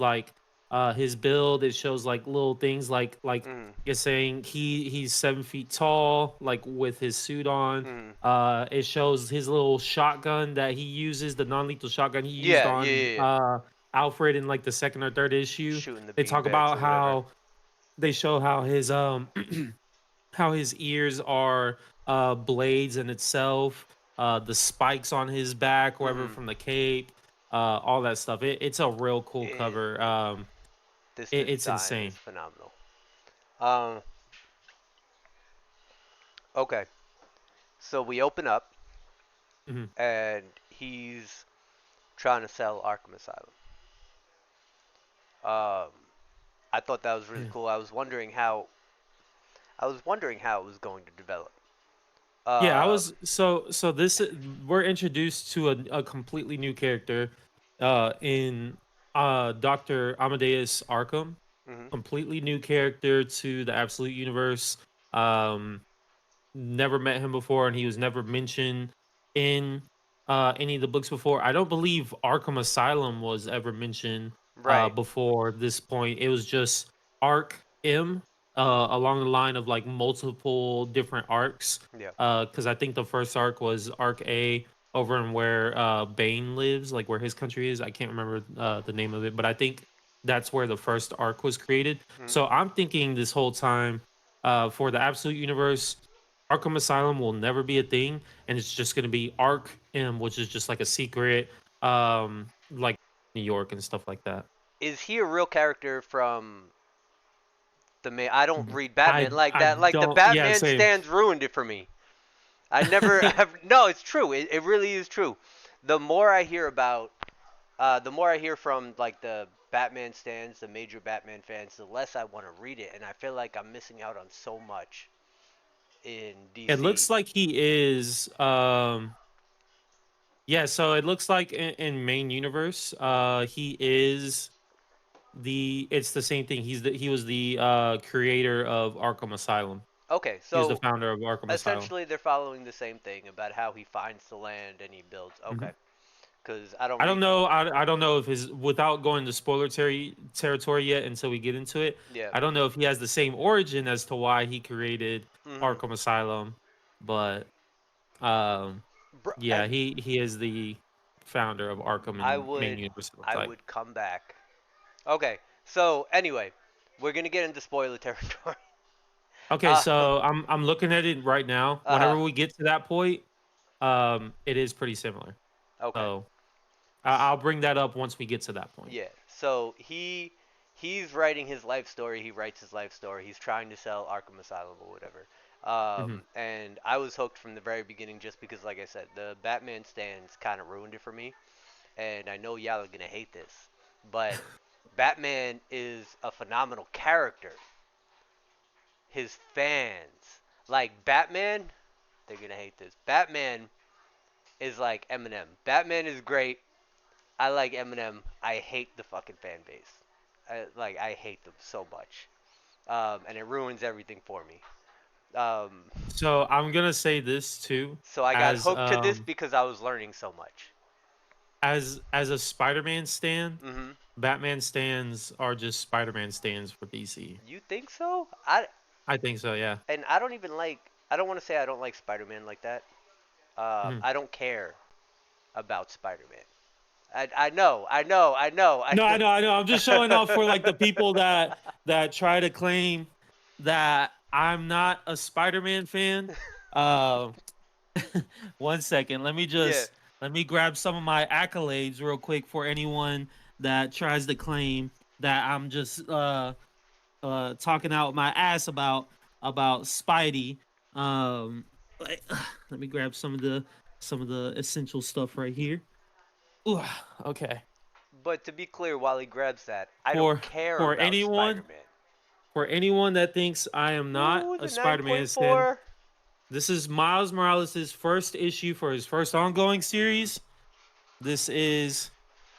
like his build. It shows like little things like Mm, it's saying he's 7 feet tall, like with his suit on. mm. It shows his little shotgun that he uses, the non-lethal shotgun he used Yeah, yeah, on yeah, yeah. Alfred in like the second or third issue. Shooting the They talk beanbags about or whatever. how they show how his how his ears are blades in itself, the spikes on his back, wherever Mm-hmm. from the cape, all that stuff. It's a real cool It, cover. this It's design is insane. phenomenal. Um, okay, so we open up Mhm. and he's trying to sell Arkham Asylum. Um, I thought that was really Yeah. cool. I was wondering how it was going to develop. Yeah, I Um, was so this we're introduced to a completely new character in Dr. Amadeus Arkham. mhm. Completely new character to the Absolute Universe. Um Never met him before, and he was never mentioned in any of the books before. I don't believe Arkham Asylum was ever mentioned Right. before this point. It was just Arc M, along the line of like multiple different arcs. Yeah. Because I think the first arc was Arc A, over in where Bane lives, like where his country is. I can't remember the name of it, but I think that's where the first arc was created. Mhm. So I'm thinking this whole time, for the Absolute Universe, Arkham Asylum will never be a thing, and it's just going to be Ark M, which is just like a secret, like New York and stuff like that. Is he a real character from the main? I don't read Batman like I that. Like the don't. Yeah, Batman same. stands ruined it for me. I never have. No, it's true. It really is true. The more I hear about, the more I hear from like the Batman stands, the major Batman fans, the less I want to read it, and I feel like I'm missing out on so much in It DC. looks like he is. Yeah, so it looks like in main universe, he is the. It's the same thing. He was the creator of Arkham Asylum. Okay, He was the so founder of Arkham Asylum. essentially they're following the same thing about how he finds the land and he builds. Mhm. Okay, because I don't I don't read. know. I don't know if his, without going to spoiler territory yet until we get into it. Yeah. I don't know if he has the same origin as to why he created Hmm. Arkham Asylum, but um, And yeah, he is the founder of Arkham I in main would, universe. It looks I like. would come back. Okay, so anyway, we're gonna get into spoiler territory. Okay, Uh, so I'm looking at it right now. uh-huh. Whenever we get to that point, it is pretty similar. Okay. So I'll bring that up once we get to that point. Yeah. So he's writing his life story. He writes his life story. He's trying to sell Arkham Asylum or whatever. Hmm. And I was hooked from the very beginning just because, like I said, the Batman stands kind of ruined it for me. And I know y'all are gonna hate this, but Batman is a phenomenal character. His fans like Batman. They're gonna hate this. Batman is like Eminem. Batman is great. I like Eminem. I hate the fucking fan base. I hate them so much, and it ruins everything for me. Um, So I'm gonna say this too, so I got as hooked to this because I was learning so much. as a Spider-Man stan, Hmm. Batman stands are just Spider-Man stands for DC. You think so? I think so, yeah. And I don't even like. I don't want to say I don't like Spider-Man like that. Mhm. I don't care about Spider-Man. I No, I know. know, I know. I'm just showing off for like the people that try to claim that I'm not a Spider-Man fan. Uh, one second. Yeah. Let me grab some of my accolades real quick for anyone that tries to claim that I'm just talking out my ass about Spidey. Like, let me grab some of the essential stuff right here. Ooh, okay. But to be clear, while he grabs that, I don't For care for about anyone Spider-Man. for anyone that thinks I am not Ooh, a the Spider-Man fan, 9.4. this is Miles Morales' first issue for his first ongoing Mm-hmm. series. This is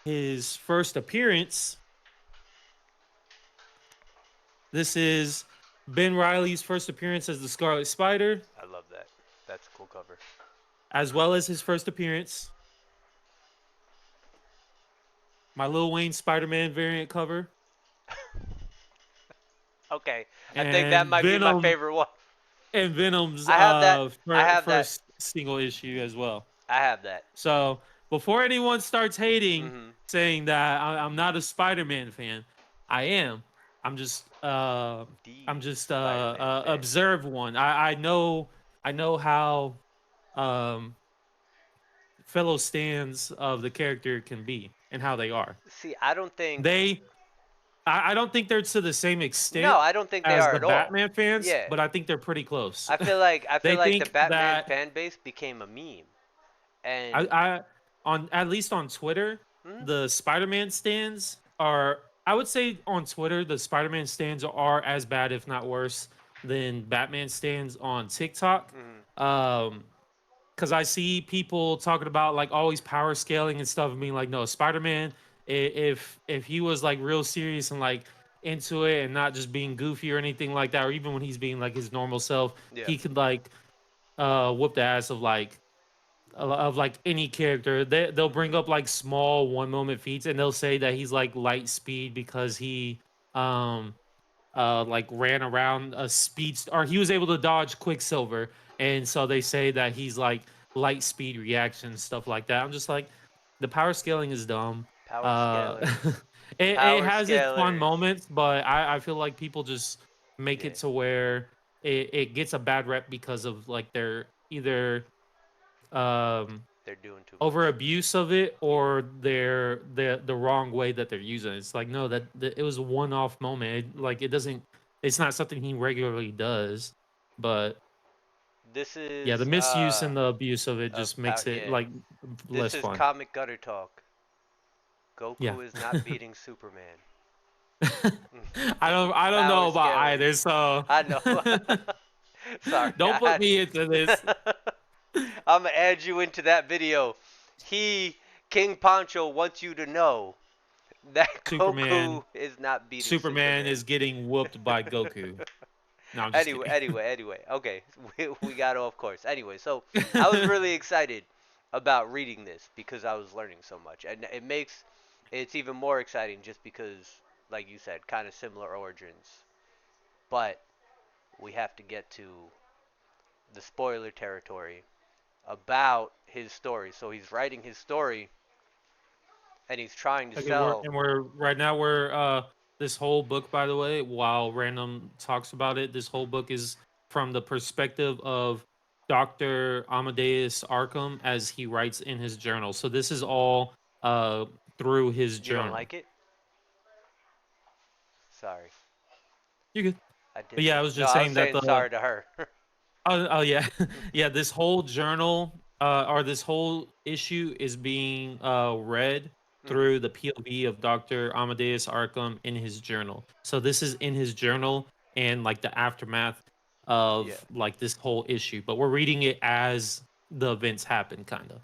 his first appearance. This is Ben Riley's first appearance as the Scarlet Spider, I love that. That's a cool cover. as well as his first appearance my Lil Wayne Spider-Man variant cover, Okay, I think that and might be my favorite one. Venom's I have that. I have that. first single issue as well. I have that. So before anyone starts hating, Mhm. saying that I'm not a Spider-Man fan, I am. I'm just The uh, Spider-Man fan. observe one. I know how um fellow stands of the character can be and how they are. See, I don't think. They I don't think they're to the same No, extent I don't think they as are the at all. Batman fans, Yeah, but I think they're pretty close. I feel They like the think Batman that fan base became a meme, and I on at least on Twitter, mhm, the Spider-Man stands are I would say on Twitter the Spider-Man stands are as bad if not worse than Batman stands on TikTok. mhm, Um because I see people talking about like always power scaling and stuff and being like, no, Spider-Man, if he was like real serious and like into it and not just being goofy or anything like that, or even when he's being like his normal self, yeah, he could like whoop the ass of like any character. They'll bring up like small one moment feats and they'll say that he's like light speed because he um like ran around a speed or he was able to dodge Quicksilver, and so they say that he's like light speed reaction stuff like that. I'm just like the power scaling is dumb. power Uh, scalers, it power has its fun scalers. moments, but I feel like people just make Yeah, it to where it gets a bad rep because of like their either um they're doing too over much. abuse of it or the wrong way that they're using it. It's like no, that it was a one off moment. Like it doesn't. It's not something he regularly does. But This yeah, the is misuse and the abuse of it just power. makes it Yeah, like this less is fun. comic gutter talk. Yeah. Goku is not beating Superman. I don't Power know about scalers. either. So I know. Sorry, don't put me into this. I'm gonna add you into that video. He, King Pancho, wants you to know that Superman Goku is not beating Superman Superman. is getting whooped by Goku. No, I'm just Anyway, kidding. anyway, anyway. Okay, we got off course. Anyway, so I was really excited about reading this because I was learning so much, and it's even more exciting just because, like you said, kind of similar origins. But we have to get to the spoiler territory about his story. So he's writing his story, and he's trying to Okay, sell. we're right now we're this whole book, by the way, while Random talks about it, this whole book is from the perspective of Dr. Amadeus Arkham as he writes in his journal. So this is all through his You don't journal. like it? Sorry, You good. I But did yeah, I say was no. just I was saying that saying the sorry to her. oh yeah. Yeah, this whole journal or this whole issue is being read Hmm. through the POV of Dr. Amadeus Arkham in his journal. So this is in his journal and like the aftermath Yeah, of like this whole issue, but we're reading it as the events happen kind of.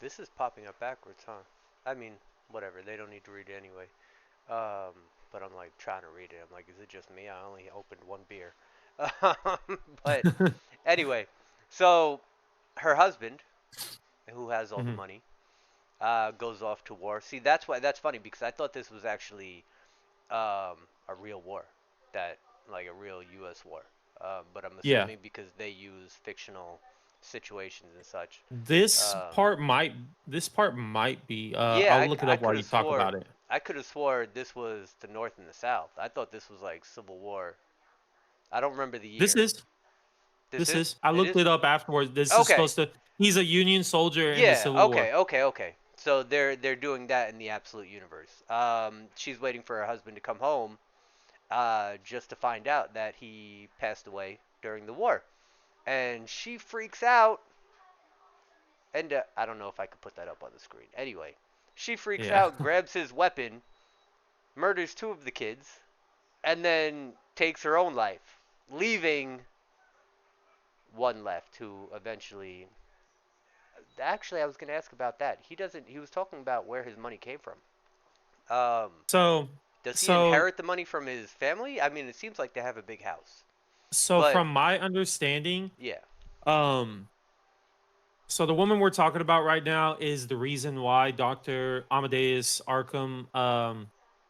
this is popping up backwards, huh? I mean, whatever. They don't need to read it anyway. Um, but I'm like trying to read it. I'm like, is it just me? I only opened one beer. But anyway, so her husband, who has all the Mhm. money, goes off to war. See, that's funny because I thought this was actually a real war, that like a real U.S. war. But I'm Yeah. assuming because they use fictional situations and such. This Um, part might this part might be yeah, I'll look it I up could while you have talk swore about it. I could have swore this was the North and the South. I thought this was like Civil War. I don't remember the This year. is This This is is. I it looked is it up afterwards. This is okay. supposed to. He's a Union soldier in the Yeah. Civil War. Okay. So they're doing that in the Absolute universe. She's waiting for her husband to come home, just to find out that he passed away during the war, and she freaks out. And I don't know if I could put that up on the screen. Anyway, she freaks Yeah. out, grabs his weapon, murders two of the kids, and then takes her own life, leaving one left who eventually. Actually, I was going to ask about that. He doesn't. He was talking about where his money came from. Um, So, does he so, inherit the money from his family? I mean, it seems like they have a big house, so but from my understanding, yeah. um, So the woman we're talking about right now is the reason why Dr. Amadeus Arkham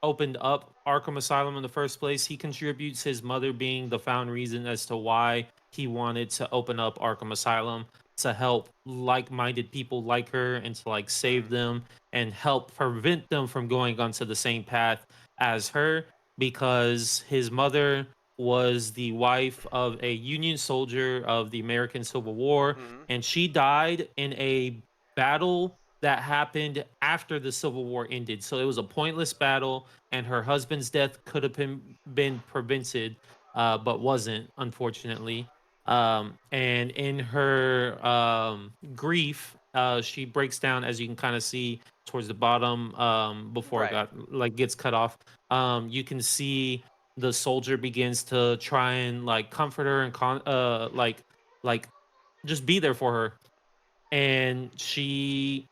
opened up Arkham Asylum in the first place. He contributes his mother being the found reason as to why he wanted to open up Arkham Asylum to help like-minded people like her and to like save Mm-hmm. them and help prevent them from going onto the same path as her because his mother was the wife of a Union soldier of the American Civil War, Mm-hmm. and she died in a battle that happened after the Civil War ended. So it was a pointless battle, and her husband's death could have been prevented, but wasn't, unfortunately. And in her grief, she breaks down, as you can kind of see towards the bottom, before it Right. got like gets cut off. You can see the soldier begins to try and like comfort her and like just be there for her, and she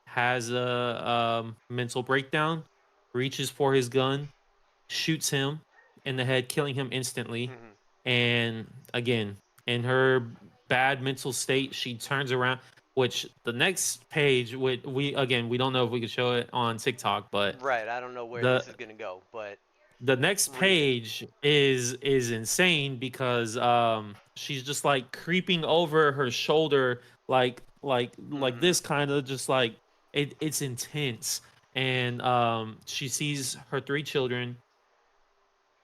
has a mental breakdown, reaches for his gun, shoots him in the head, killing him instantly. Mm-hmm. And again, in her bad mental state, she turns around. Which the next page, we again, we don't know if we could show it on TikTok, but Right. I don't know where the this is gonna go, but the next read it. page is insane because she's just like creeping over her shoulder like Mm-hmm. this kind of just like it's intense. And she sees her three children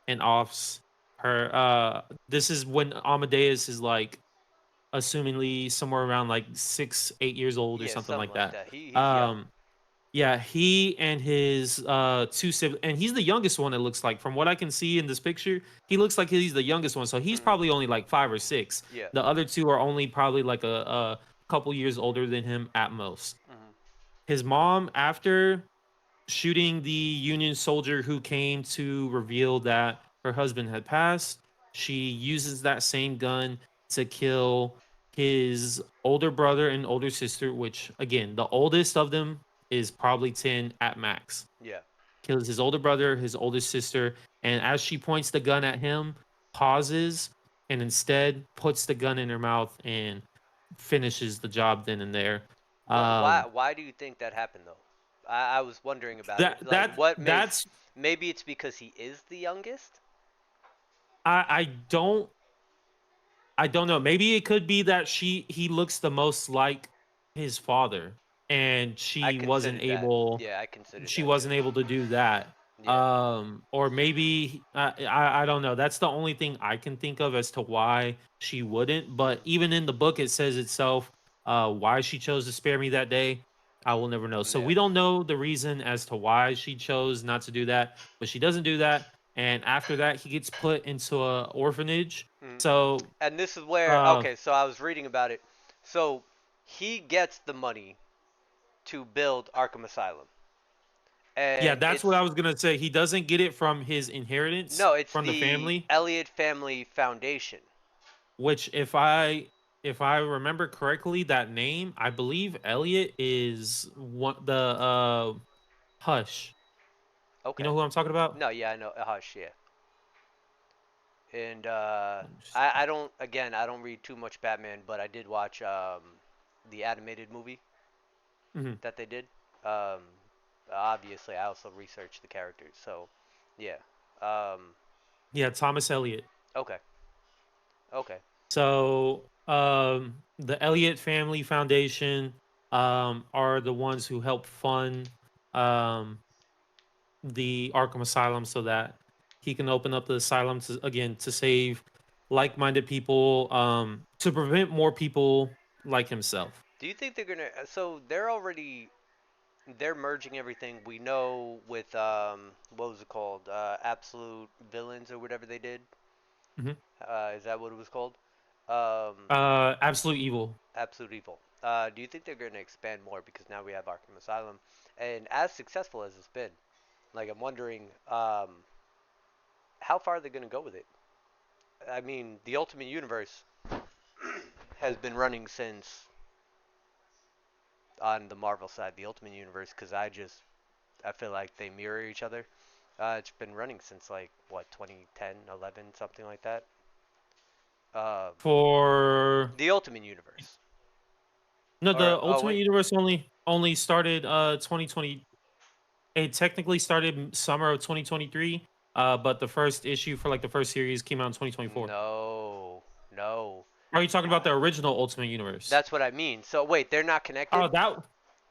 and offs her this is when Amadeus is like assumingly somewhere around like 6 8 years old or Yeah, something something like like that. that. He's young. um yeah, he and his two siblings, and he's the youngest one. It looks like, from what I can see in this picture, he looks like he's the youngest one. So he's Mm-hmm. probably only like 5 or 6. Yeah. The other two are only probably like a couple years older than him at most. Mm-hmm. His mom, after shooting the Union soldier who came to reveal that her husband had passed, she uses that same gun to kill his older brother and older sister, which again, the oldest of them is probably 10 at max. Yeah. Kills his older brother, his oldest sister, and as she points the gun at him, pauses and instead puts the gun in her mouth and finishes the job then and there. What? Why? Um, Why do you think that happened though? I was wondering about it. that Like, that what makes? that's Maybe it's because he is the youngest. I don't know. Maybe it could be that he looks the most like his father, and I considered that. Yeah, I considered she that too. wasn't able to do that. Yeah. Or maybe I don't know. That's the only thing I can think of as to why she wouldn't. But Mm-hmm. even in the book, it says itself why she chose to spare me that day. I will never know. So Yeah. we don't know the reason as to why she chose not to do that, but she doesn't do that. And after that, he gets put into a orphanage. Mm-hmm. So And this is where, uh, okay, so I was reading about it. So he gets the money to build Arkham Asylum. yeah, And that's what it's I was gonna say. He doesn't get it from his inheritance no, it's from the the family, Elliott Family Foundation. which if I remember correctly, that name, I believe Elliot is one the Hush. You know Okay. who I'm talking about? No, yeah, I know. Hush, yeah. And Let me see. I don't, again, I don't read too much Batman, but I did watch the animated movie Mhm. that they did. Um, Obviously, I also researched the characters, so yeah. Um, Yeah, Thomas Elliot. okay, okay. So the Elliott Family Foundation are the ones who help fund um the Arkham Asylum so that he can open up the asylum to again to save like-minded people, to prevent more people like himself. Do you think they're gonna? So they're merging everything we know with what was it called? Absolute Villains or whatever they did. Mhm. Is that what it was called? Um, Absolute Evil. Absolute Evil. Do you think they're going to expand more because now we have Arkham Asylum, and as successful as it's been, like I'm wondering, how far are they going to go with it? I mean, the Ultimate Universe has been running since on the Marvel side, the Ultimate Universe, because I feel like they mirror each other. It's been running since like what 2010, 11, something like that. Um, For the Ultimate Universe. No, Or the oh Ultimate wait, Universe only started 2020. It technically started summer of 2023. But the first issue for like the first series came out in 2024. no, no. Are you talking about Uh, the original Ultimate Universe? that's what I mean. So wait, they're not connected? Oh,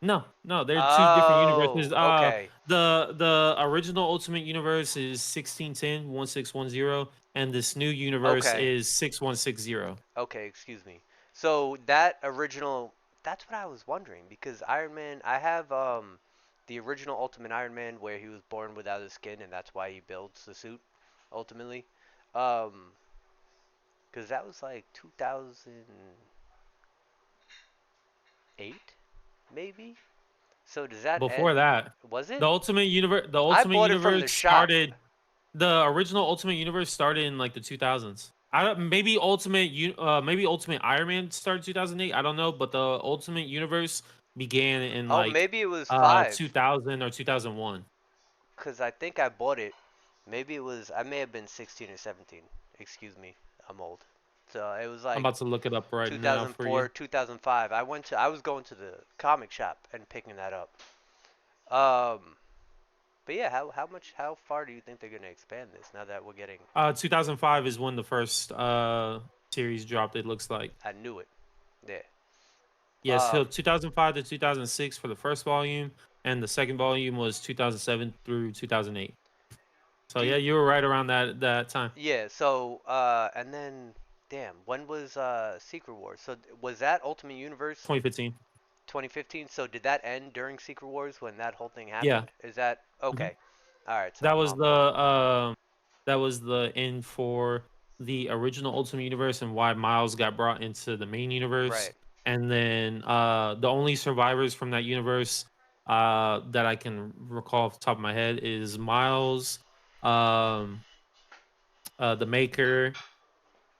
no, they're two different universes. Oh, okay. The original Ultimate Universe is 1610 1610, and this new universe Okay. is 6160. Okay, excuse me. So that original, that's what I was wondering because Iron Man, I have the original Ultimate Iron Man where he was born without his skin and that's why he builds the suit ultimately. Um, because that was like 2008 maybe. So does that Before end? that, Was it? the I Ultimate bought it from Universe the shop. started. The original Ultimate Universe started in like the 2000s. I don't, maybe Ultimate Iron Man started 2008. I don't know, but the Ultimate Universe began in Oh, like maybe it was 5 2000 or 2001. because I think I bought it. Maybe it was, I may have been 16 or 17. Excuse me, I'm old. So it was I'm like about to look it up right now for you. 2004, 2005. I was going to the comic shop and picking that up. Um, but yeah, how far do you think they're gonna expand this now that we're getting? 2005 is when the first series dropped. It looks like. I knew it. Yeah. Yes, Um, so 2005 to 2006 for the first volume, and the second volume was 2007 through 2008. So do yeah, you, you were right around that time. yeah. So and then damn, when was Secret Wars? So was that Ultimate Universe 2015. 2015? So did that end during Secret Wars when that whole thing Yeah. happened? Is that Mhm. okay? All right, so That I'm was on point. the end for the original Ultimate Universe and why Miles got brought into the main universe. Right. And then the only survivors from that universe that I can recall off the top of my head is Miles, um, the Maker,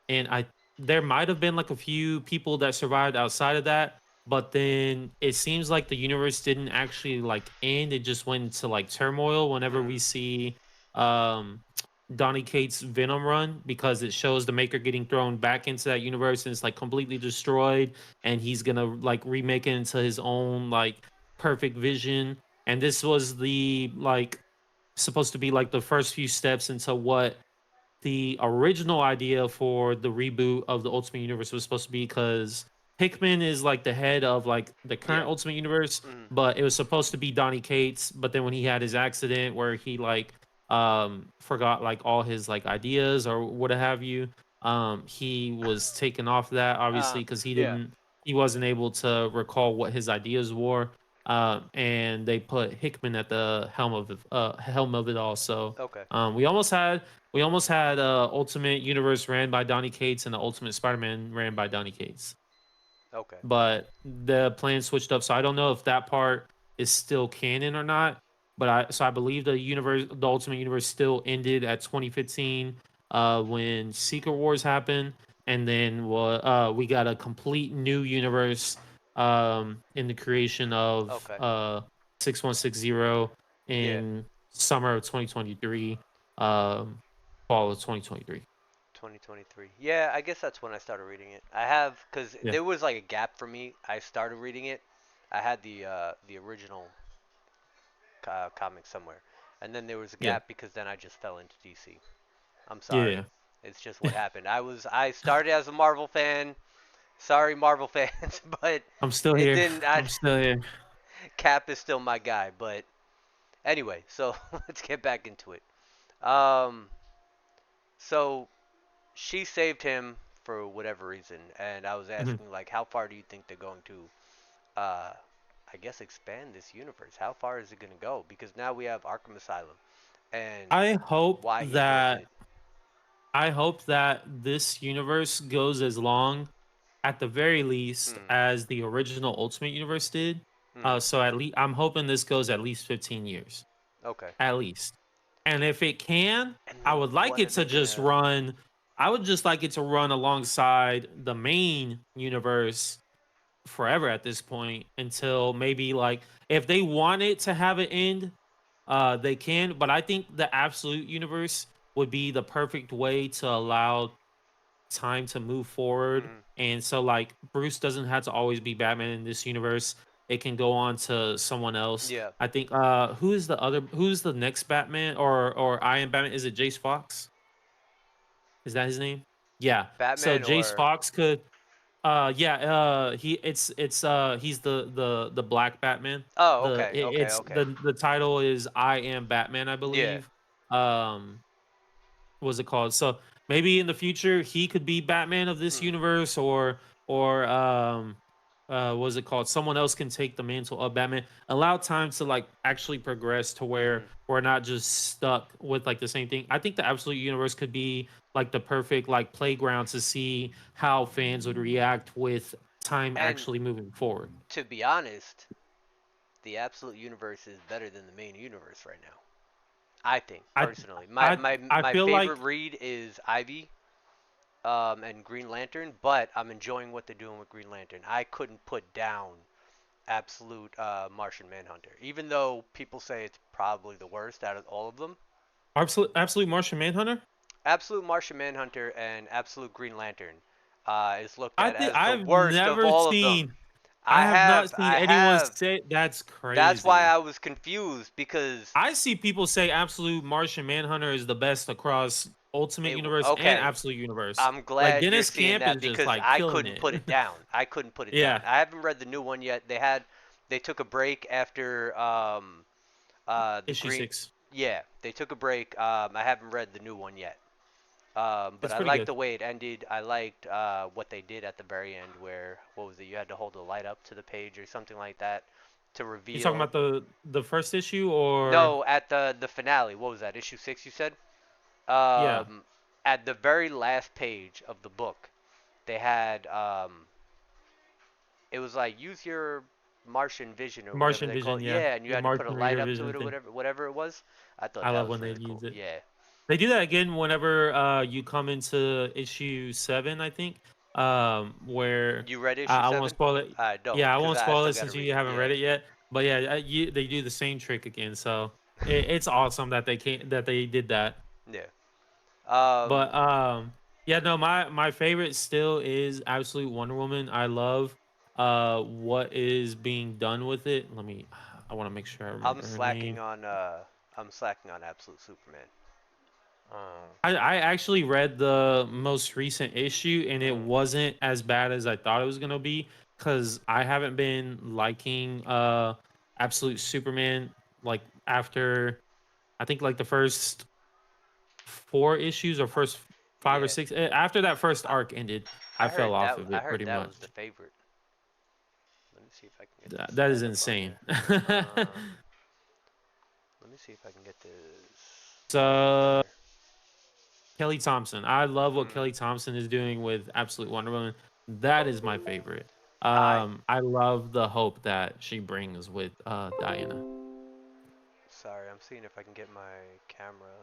and I there might have been like a few people that survived outside of that, but then it seems like the universe didn't actually like end. It just went into like turmoil whenever Mm, we see um Donny Cates' Venom run, because it shows the Maker getting thrown back into that universe and it's like completely destroyed, and he's gonna like remake it into his own like perfect vision. And this was the like supposed to be like the first few steps into what the original idea for the reboot of the Ultimate Universe was supposed to be, because Hickman is like the head of like the yeah. current Ultimate Universe, Mm, but it was supposed to be Donny Cates. But then when he had his accident where he like forgot like all his like ideas or what have you, he was taken off that obviously because yeah. he wasn't able to recall what his ideas were. And they put Hickman at the helm of it all. So Okay. we almost had Ultimate Universe ran by Donny Cates and the Ultimate Spider-Man ran by Donny Cates, Okay. but the plan switched up. So I don't know if that part is still canon or not. But I believe the Ultimate Universe still ended at 2015 when Secret Wars happened, and then we got a complete new universe in the creation of Okay. 6160 Yeah. in summer of 2023, um, fall of 2023. 2023. Yeah, I guess that's when I started reading it. I have because Yeah, there was like a gap for me. I started reading it. I had the original comic somewhere, and then there was a yeah, gap because then I just fell into DC. I'm sorry. yeah. It's just what happened. I started as a Marvel fan. Sorry, Marvel fans, but I'm still it here. didn't. I'm still here. Cap is still my guy, but anyway. So let's get back into it. Um, so she saved him for whatever reason, and I was Mhm. asking like, how far do you think they're going to, uh, I guess, expand this universe? How far is it going to go? Because now we have Arkham Asylum, and I hope why he built that it. I hope that this universe goes as long, at the very least, Mm, as the original Ultimate Universe did. mm, So at least I'm hoping this goes at least 15 years, okay. at least. And if it can, And I then would like what are it they to just gonna? run. I would just like it to run alongside the main universe forever at this point, until maybe like if they want it to have an end, they can. But I think the Absolute Universe would be the perfect way to allow time to move forward, Mm, and so like Bruce doesn't have to always be Batman in this universe. It can go on to someone else. yeah. I think who's the next Batman or I am Batman? Is it Jace Fox? Is that his name? Yeah. So Batman Jace or Fox could yeah, he's the black Batman. oh, okay, okay, It's okay. the title is I am Batman, I Yeah. believe. Um was it called? So maybe in the future he could be Batman of this Hmm. universe, or was it called? Someone else can take the mantle of Batman. Allow time to like actually progress to where Hmm. we're not just stuck with like the same thing. I think the Absolute Universe could be like the perfect like playground to see how fans would react with time And actually moving forward. to be honest, the Absolute Universe is better than the main universe right now. I think I personally, I I my feel favorite like read is Ivy, and Green Lantern, but I'm enjoying what they're doing with Green Lantern. I couldn't put down Absolute Martian Manhunter, even though people say it's probably the worst out of all of them. Absolute Martian Manhunter. Absolute Martian Manhunter and Absolute Green Lantern is looked I at think as the I've worst of never all of them. seen I have not seen I anyone have. say that's That's why crazy. I was confused because I see people say Absolute Martian Manhunter is the best across Ultimate Universe and okay. Absolute Universe. I'm Like glad you're Dennis seeing Camp is that just because like I killing couldn't it. put it down. I couldn't put it down. Yeah, I haven't read the new one yet. They took a break after the issue green. 6. Yeah, they took a break. I haven't read the new one yet. But It's I pretty liked good. the way it ended. I liked what they did at the very end, where what was it? You had to hold the light up to the page or something like that to You talking reveal. about the first issue or No, at the finale. What was that? Issue 6, you said. yeah, Um, at the very last page of the book, they had it was like use your Martian vision or whatever Martian they call Vision, it. yeah. Yeah, and you Your had to put a Martian light Reader up to Vision it or thing. whatever it was. I thought I that love was when they really use cool. it. Yeah. They do that again whenever you come into issue 7, I think. Where You read issue I won't 7? spoil it. I don't, Yeah, I because won't I spoil still it got to since read you it. haven't Yeah. read it yet. But yeah, they do the same trick again. So it's awesome that they did that. Yeah. But Um, yeah, no, my favorite still is Absolute Wonder Woman. I love what is being done with it. I want to make sure I I'm remember her slacking name. on Absolute Superman. I actually read the most recent issue and it Mm, wasn't as bad as I thought it was gonna be because I haven't been liking Absolute Superman like after I think like the first 4 issues or first 5 or 6 yeah. after that first arc ended, I fell off of I it heard pretty that was the much. favorite. Let me see if I can get this That is light up on insane. here. Um, Let me see if I can get this light up on So here. Kelly Thompson. I love what Mm, Kelly Thompson is doing with Absolute Wonder Woman. That is my favorite. I I love the hope that she brings with Diana. sorry, I'm seeing if I can get my camera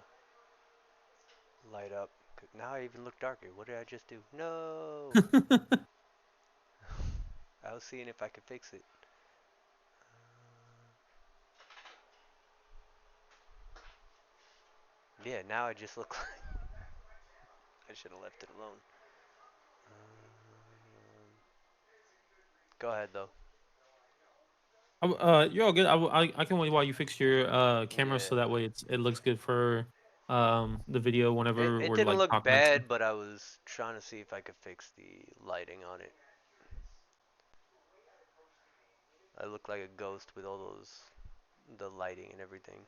light up. Now I even look darker. What did I just do? No. I was seeing if I could fix it. Yeah, now I just look like I should have left it alone. Go ahead though. You're all good. I can wait while you fix your camera Yeah. so that way it looks good for the video whenever It we're didn't like look talking and stuff. bad, but I was trying to see if I could fix the lighting on it. I look like a ghost with all those the lighting and everything.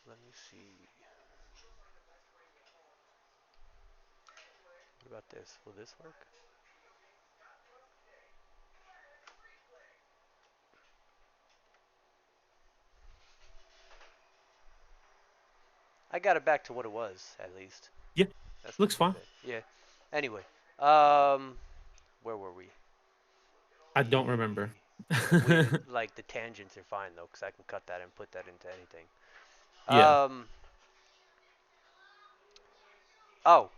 Let me see. What about this? Will this work? I got it back to what it was, at least. Yeah, That's not looks too fine. bad. Yeah. Anyway, um, where were we? I don't remember. The we like the tangents are fine though, because I can cut that and put that into anything. Yeah. Um, oh,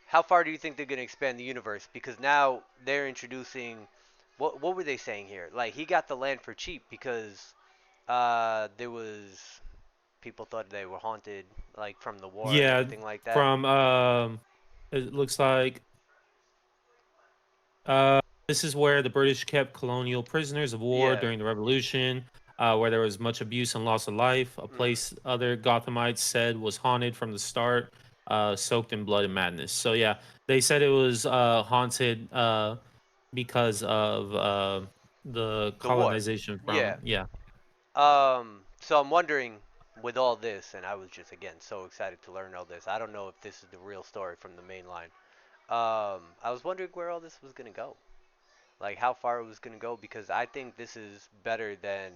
how far do you think they're gonna expand the universe? Because now they're introducing, what were they saying here? Like he got the land for cheap because There was people thought they were haunted, like from the war and Yeah, everything like that. from it looks like this is where the British kept colonial prisoners of war Yeah. during the Revolution, where there was much abuse and loss of life. A Mm. place other Gothamites said was haunted from the start, soaked in blood and madness. So yeah, they said it was haunted because of the The war. colonization Yeah. from yeah. So I'm wondering, with all this, and I was just again so excited to learn all this. I don't know if this is the real story from the main line. I was wondering where all this was gonna go, like how far it was gonna go, because I think this is better than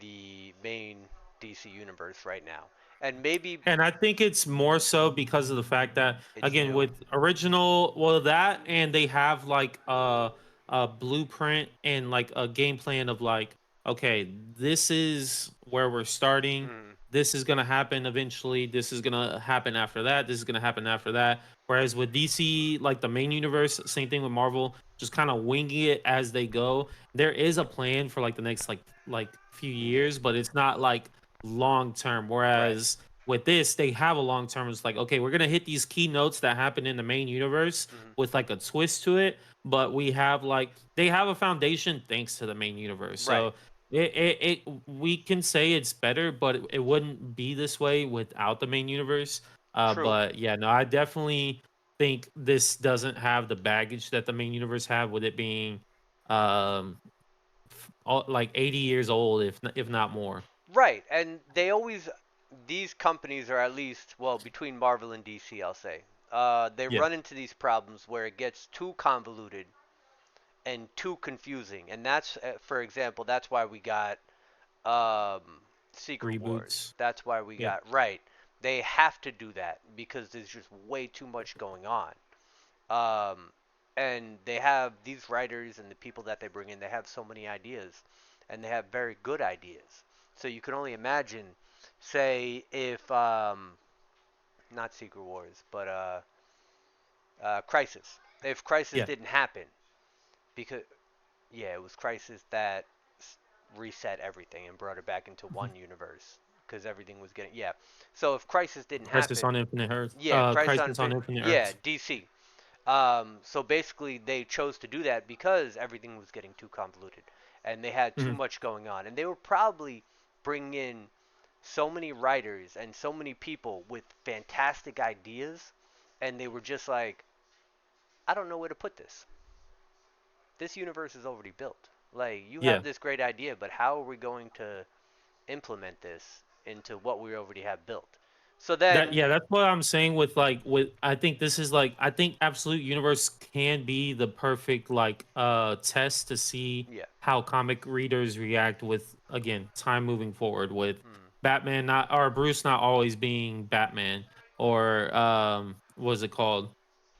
the main DC universe right now, and maybe And I think it's more so because of the fact that it's again new. with original well that and they have like a blueprint and like a game plan of like okay this is where we're starting, Mm, this is going to happen eventually, this is going to happen after that, this is going to happen after that, whereas with DC like the main universe same thing with Marvel just kind of winging it as they go. There is a plan for like the next like few yeah. years but it's not like long term, Right. whereas with this, they have a long term. It's like, okay, we're gonna hit these key notes that happen in the main universe Hmm. with like a twist to it, but we have like they have a foundation thanks to the main universe. Right. So it we can say it's better, but it wouldn't be this way without the main universe. True. But yeah, no, I definitely think this doesn't have the baggage that the main universe have with it being um like 80 years old if not more. Right, and they always these companies are at least well between Marvel and DC, I'll say. They Yeah, run into these problems where it gets too convoluted and too confusing, and that's for example, that's why we got um, Secret Wars. reboots. That's why we Yeah. got right. They have to do that because there's just way too much going on. Um, and they have these writers and the people that they bring in. They have so many ideas, and they have very good ideas. So you can only imagine, say, if not Secret Wars, but Crisis. If Crisis Yeah. didn't happen, because yeah, it was Crisis that reset everything and brought it back into Mhm. one universe because everything was getting yeah. So if Crisis didn't Crisis happen, on Infinite Earth. yeah, Crisis on Crisis on Infinite yeah, Earths. DC. So basically, they chose to do that because everything was getting too convoluted, and they had too Mhm. much going on, and they were probably bringing in so many writers and so many people with fantastic ideas, and they were just like, I don't know where to put this. This universe is already built. Like, you have Yeah. this great idea, but how are we going to implement this into what we already have built? So That then, yeah, that's what I'm saying with like with I think this is like I think Absolute Universe can be the perfect like test to see yeah. how comic readers react with again time moving forward with Hmm. Batman not or Bruce not always being Batman or what's it called?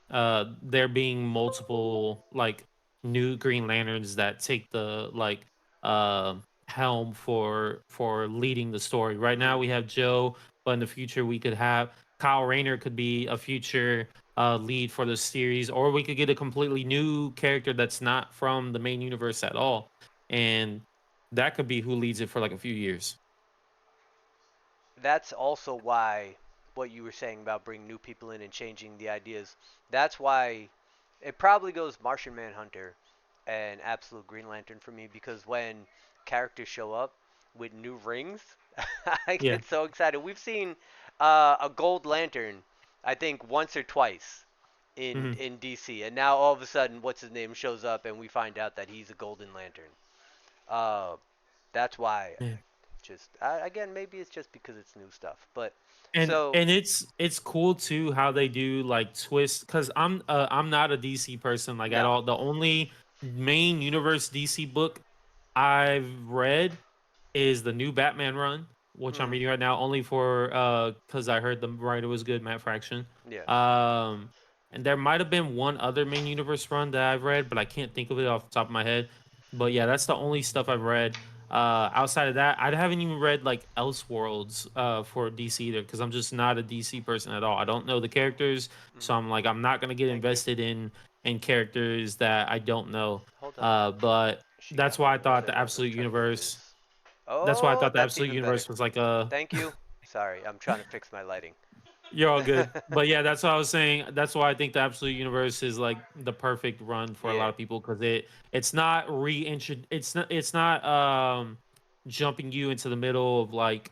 There being multiple like new Green Lanterns that take the like helm for leading the story. Right now Hmm. we have Joe, but in the future we could have Kyle Rayner could be a future lead for the series, or we could get a completely new character that's not from the main universe at all, and that could be who leads it for like a few years. That's also why what you were saying about bringing new people in and changing the ideas. That's why it probably goes Martian Manhunter and Absolute Green Lantern for me because when characters show up with new rings, I Yeah. get so excited. We've seen a Gold Lantern, I think once or twice Hmm. in DC, and now all of a sudden, what's his name shows up, and we find out that he's a Golden Lantern. Uh, that's why just again maybe it's just because it's new stuff but so And it's cool too how they do like twist because I'm not a DC person like at no. all. The only main universe DC book I've read is the new Batman run, which I'm Mm, reading right now, only for because I heard the writer was good, Matt Fraction. yeah. Um, and there might have been one other main universe run that I've read, but I can't think of it off the top of my head. But yeah, that's the only stuff I've read. Outside of that, I haven't even read like Elseworlds for DC either because I'm just not a DC person at all. I don't know the characters, so Hmm. I'm like I'm not gonna get Thank you. invested in characters that I don't know. Hold up. But She that's got why me I one thought the second. I'm Absolute trying to get Universe this. That's why I Oh, thought the that's Absolute even better. Universe was like a. Thank you. Sorry, I'm trying to fix my lighting. You're all good. But yeah, that's what I was saying. That's why I think the Absolute Universe is like the perfect run for a lot Yeah. of people because it's not it's not jumping you into the middle of like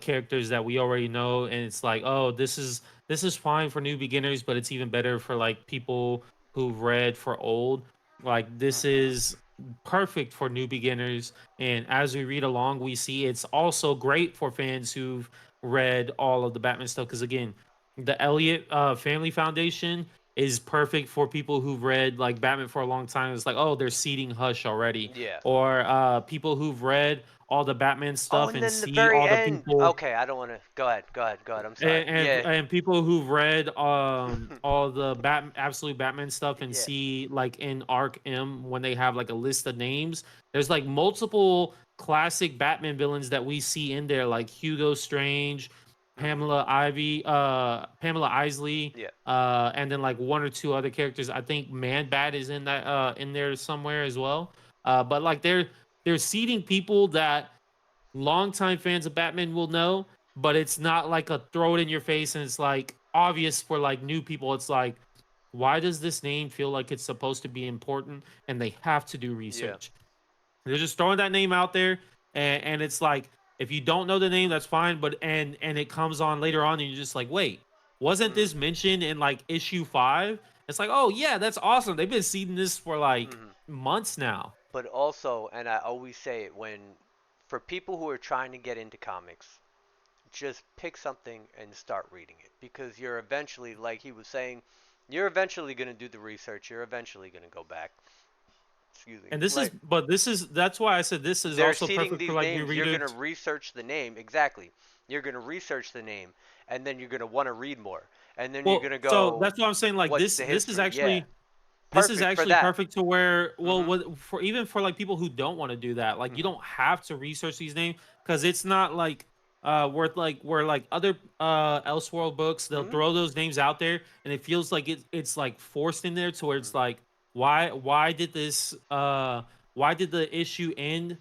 characters that we already know, and it's like, oh, this is fine for new beginners, but it's even better for like people who've read for old. Like this Mhm. is perfect for new beginners, and as we read along we see it's also great for fans who've read all of the Batman stuff because again, the Elliott Family Foundation is perfect for people who've read like Batman for a long time. It's like, oh, they're seeding Hush already, Yeah. or people who've read all the Batman Oh, stuff and and then the see very all the end. people Okay, I don't want to. Go ahead. Go ahead. Go ahead. I'm sorry. and, and Yeah. and people who've read all the Absolute Batman stuff and Yeah. see like in Arc M when they have like a list of names, there's like multiple classic Batman villains that we see in there, like Hugo Strange, Mhm. Pamela Isley, Yeah. and then like one or two other characters. I think Man Bat is in that in there somewhere as well. But like they're seeding people that longtime fans of Batman will know, but it's not like a throw it in your face and it's like obvious for like new people. It's like, why does this name feel like it's supposed to be important? And they have to do Yeah. research. They're just throwing that name out there, and it's like if you don't know the name, that's fine. But and it comes on later on, and you're just like, wait, wasn't Mhm. this mentioned in like issue 5? It's like, oh yeah, that's awesome. They've been seeding this for like Mhm. months now. But also, and I always say it when, for people who are trying to get into comics, just pick something and start reading it because you're eventually, like he was saying, you're eventually gonna do the research. You're eventually gonna go back. Excuse me. And this is, Like, but this is that's why I said this is they're also seeding perfect for these like new names. You're gonna readers. research the name exactly. You're gonna research the name, and then you're gonna want to read more, and then you're Well, gonna so go, that's what I'm saying. Like "What's this, the this is history?" Yeah, actually this is perfect for actually that. perfect to where well Mhm. what for even for like people who don't want to do that, like you Mhm. don't have to research these names because it's not like worth like where like other Elseworld books they'll Mhm. throw those names out there and it feels like it's like forced in there to where it's Mhm. like why did this why did the issue end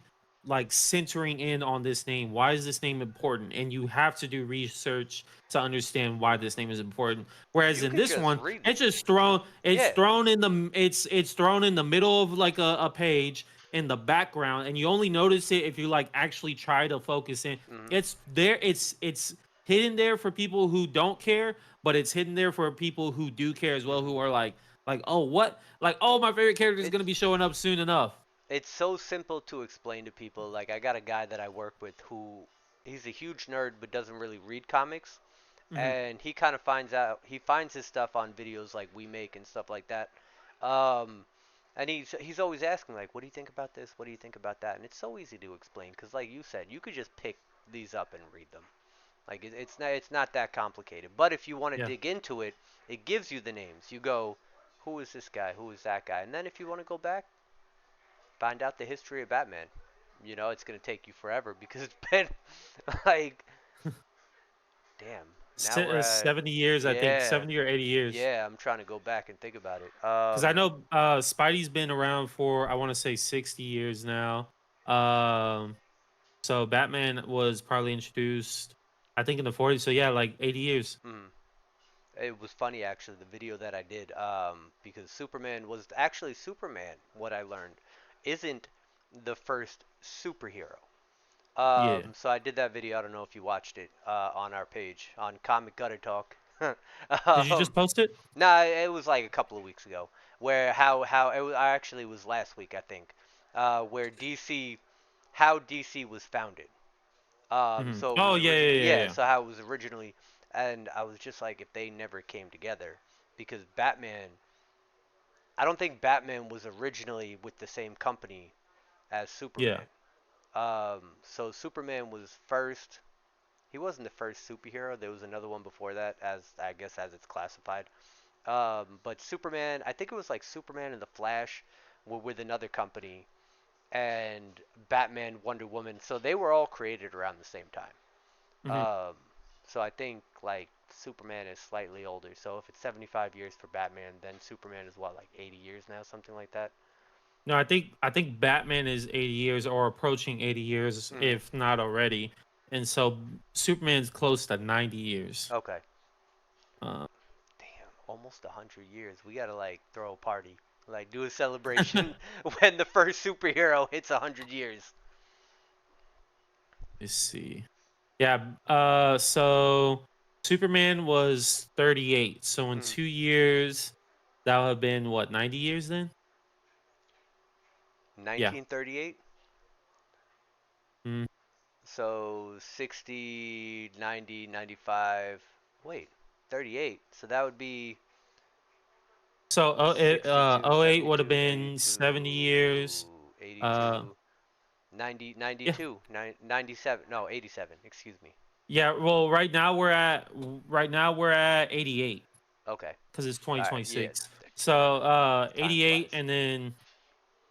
like centering in on this name? Why is this name important? And you have to do research to understand why this name is important. Whereas You in could this just one, read them. it's just thrown. It's Yeah. thrown in the. It's thrown in the middle of like a page in the background, and you only notice it if you like actually try to focus in. Mhm. It's there. It's hidden there for people who don't care, but it's hidden there for people who do care as well. Who Mhm. are like oh what like oh my favorite character is It's gonna be showing up soon enough. it's so simple to explain to people. Like, I got a guy that I work with who, he's a huge nerd but doesn't really read comics, Hmm. and he kind of finds his stuff on videos like we make and stuff like that. Um, and he's always asking, like, what do you think about this? What do you think about that? And it's so easy to explain because, like you said, you could just pick these up and read them. Like, it's not that complicated. But if you want to Yeah. dig into it, it gives you the names. You go, who is this guy? Who is that guy? And then if you want to go back, find out the history of Batman. It's gonna take you forever because it's been like, damn. Now we're at, 70 years, I think yeah, 70 or 80 years. yeah. I'm trying to go back and think about it. Because I know Spidey's been around for I want to say 60 years now. Um, so Batman was probably introduced, I think, in the 40s. So yeah, like 80 years. mm, it was funny actually the video that I did, because Superman was actually Superman. What I learned isn't the first superhero. Yeah. So I did that video. I don't know if you watched it on our page on Comic Gutter Talk. Did you um, just post it? Nah, it was like a couple of weeks ago. Where how it was, actually it was last week I think. Where DC, how DC was founded. So it Oh was yeah, yeah, originally, yeah, yeah. yeah. So how it was originally, and I was just like, if they never came together, because Batman, I don't think Batman was originally with the same company as Yeah. Superman. So Superman was first. He wasn't the first superhero. There was another one before that, as I guess as it's classified. But Superman, I think it was like Superman and the Flash were with another company, and Batman, Wonder Woman. So they were all created around the same time. Hmm. Um, so I think like Superman is slightly older. So if it's 75 years for Batman, then Superman is what, like 80 years now, something like that. No, I think Batman is 80 years or approaching 80 years, Mm, if not already. And so Superman's close to 90 years. okay. Uh, Damn, almost 100 years. We gotta like throw a party, like do a celebration when the first superhero hits 100 years. let's see. Yeah, so Superman was 38. So in Mm. 2 years, that would have been what, 90 years then? Yeah. 1938. Mm. So 60, 90, 95. Wait, 38. So that would be So 62, '08 would have 72, been 70 years. 82, Uh 82, 90, yeah. 92, 97. No, 87. Excuse me. Yeah, well right now we're at 88 Okay. cuz it's All right. Yeah. 2026. So Time 88 flies. and then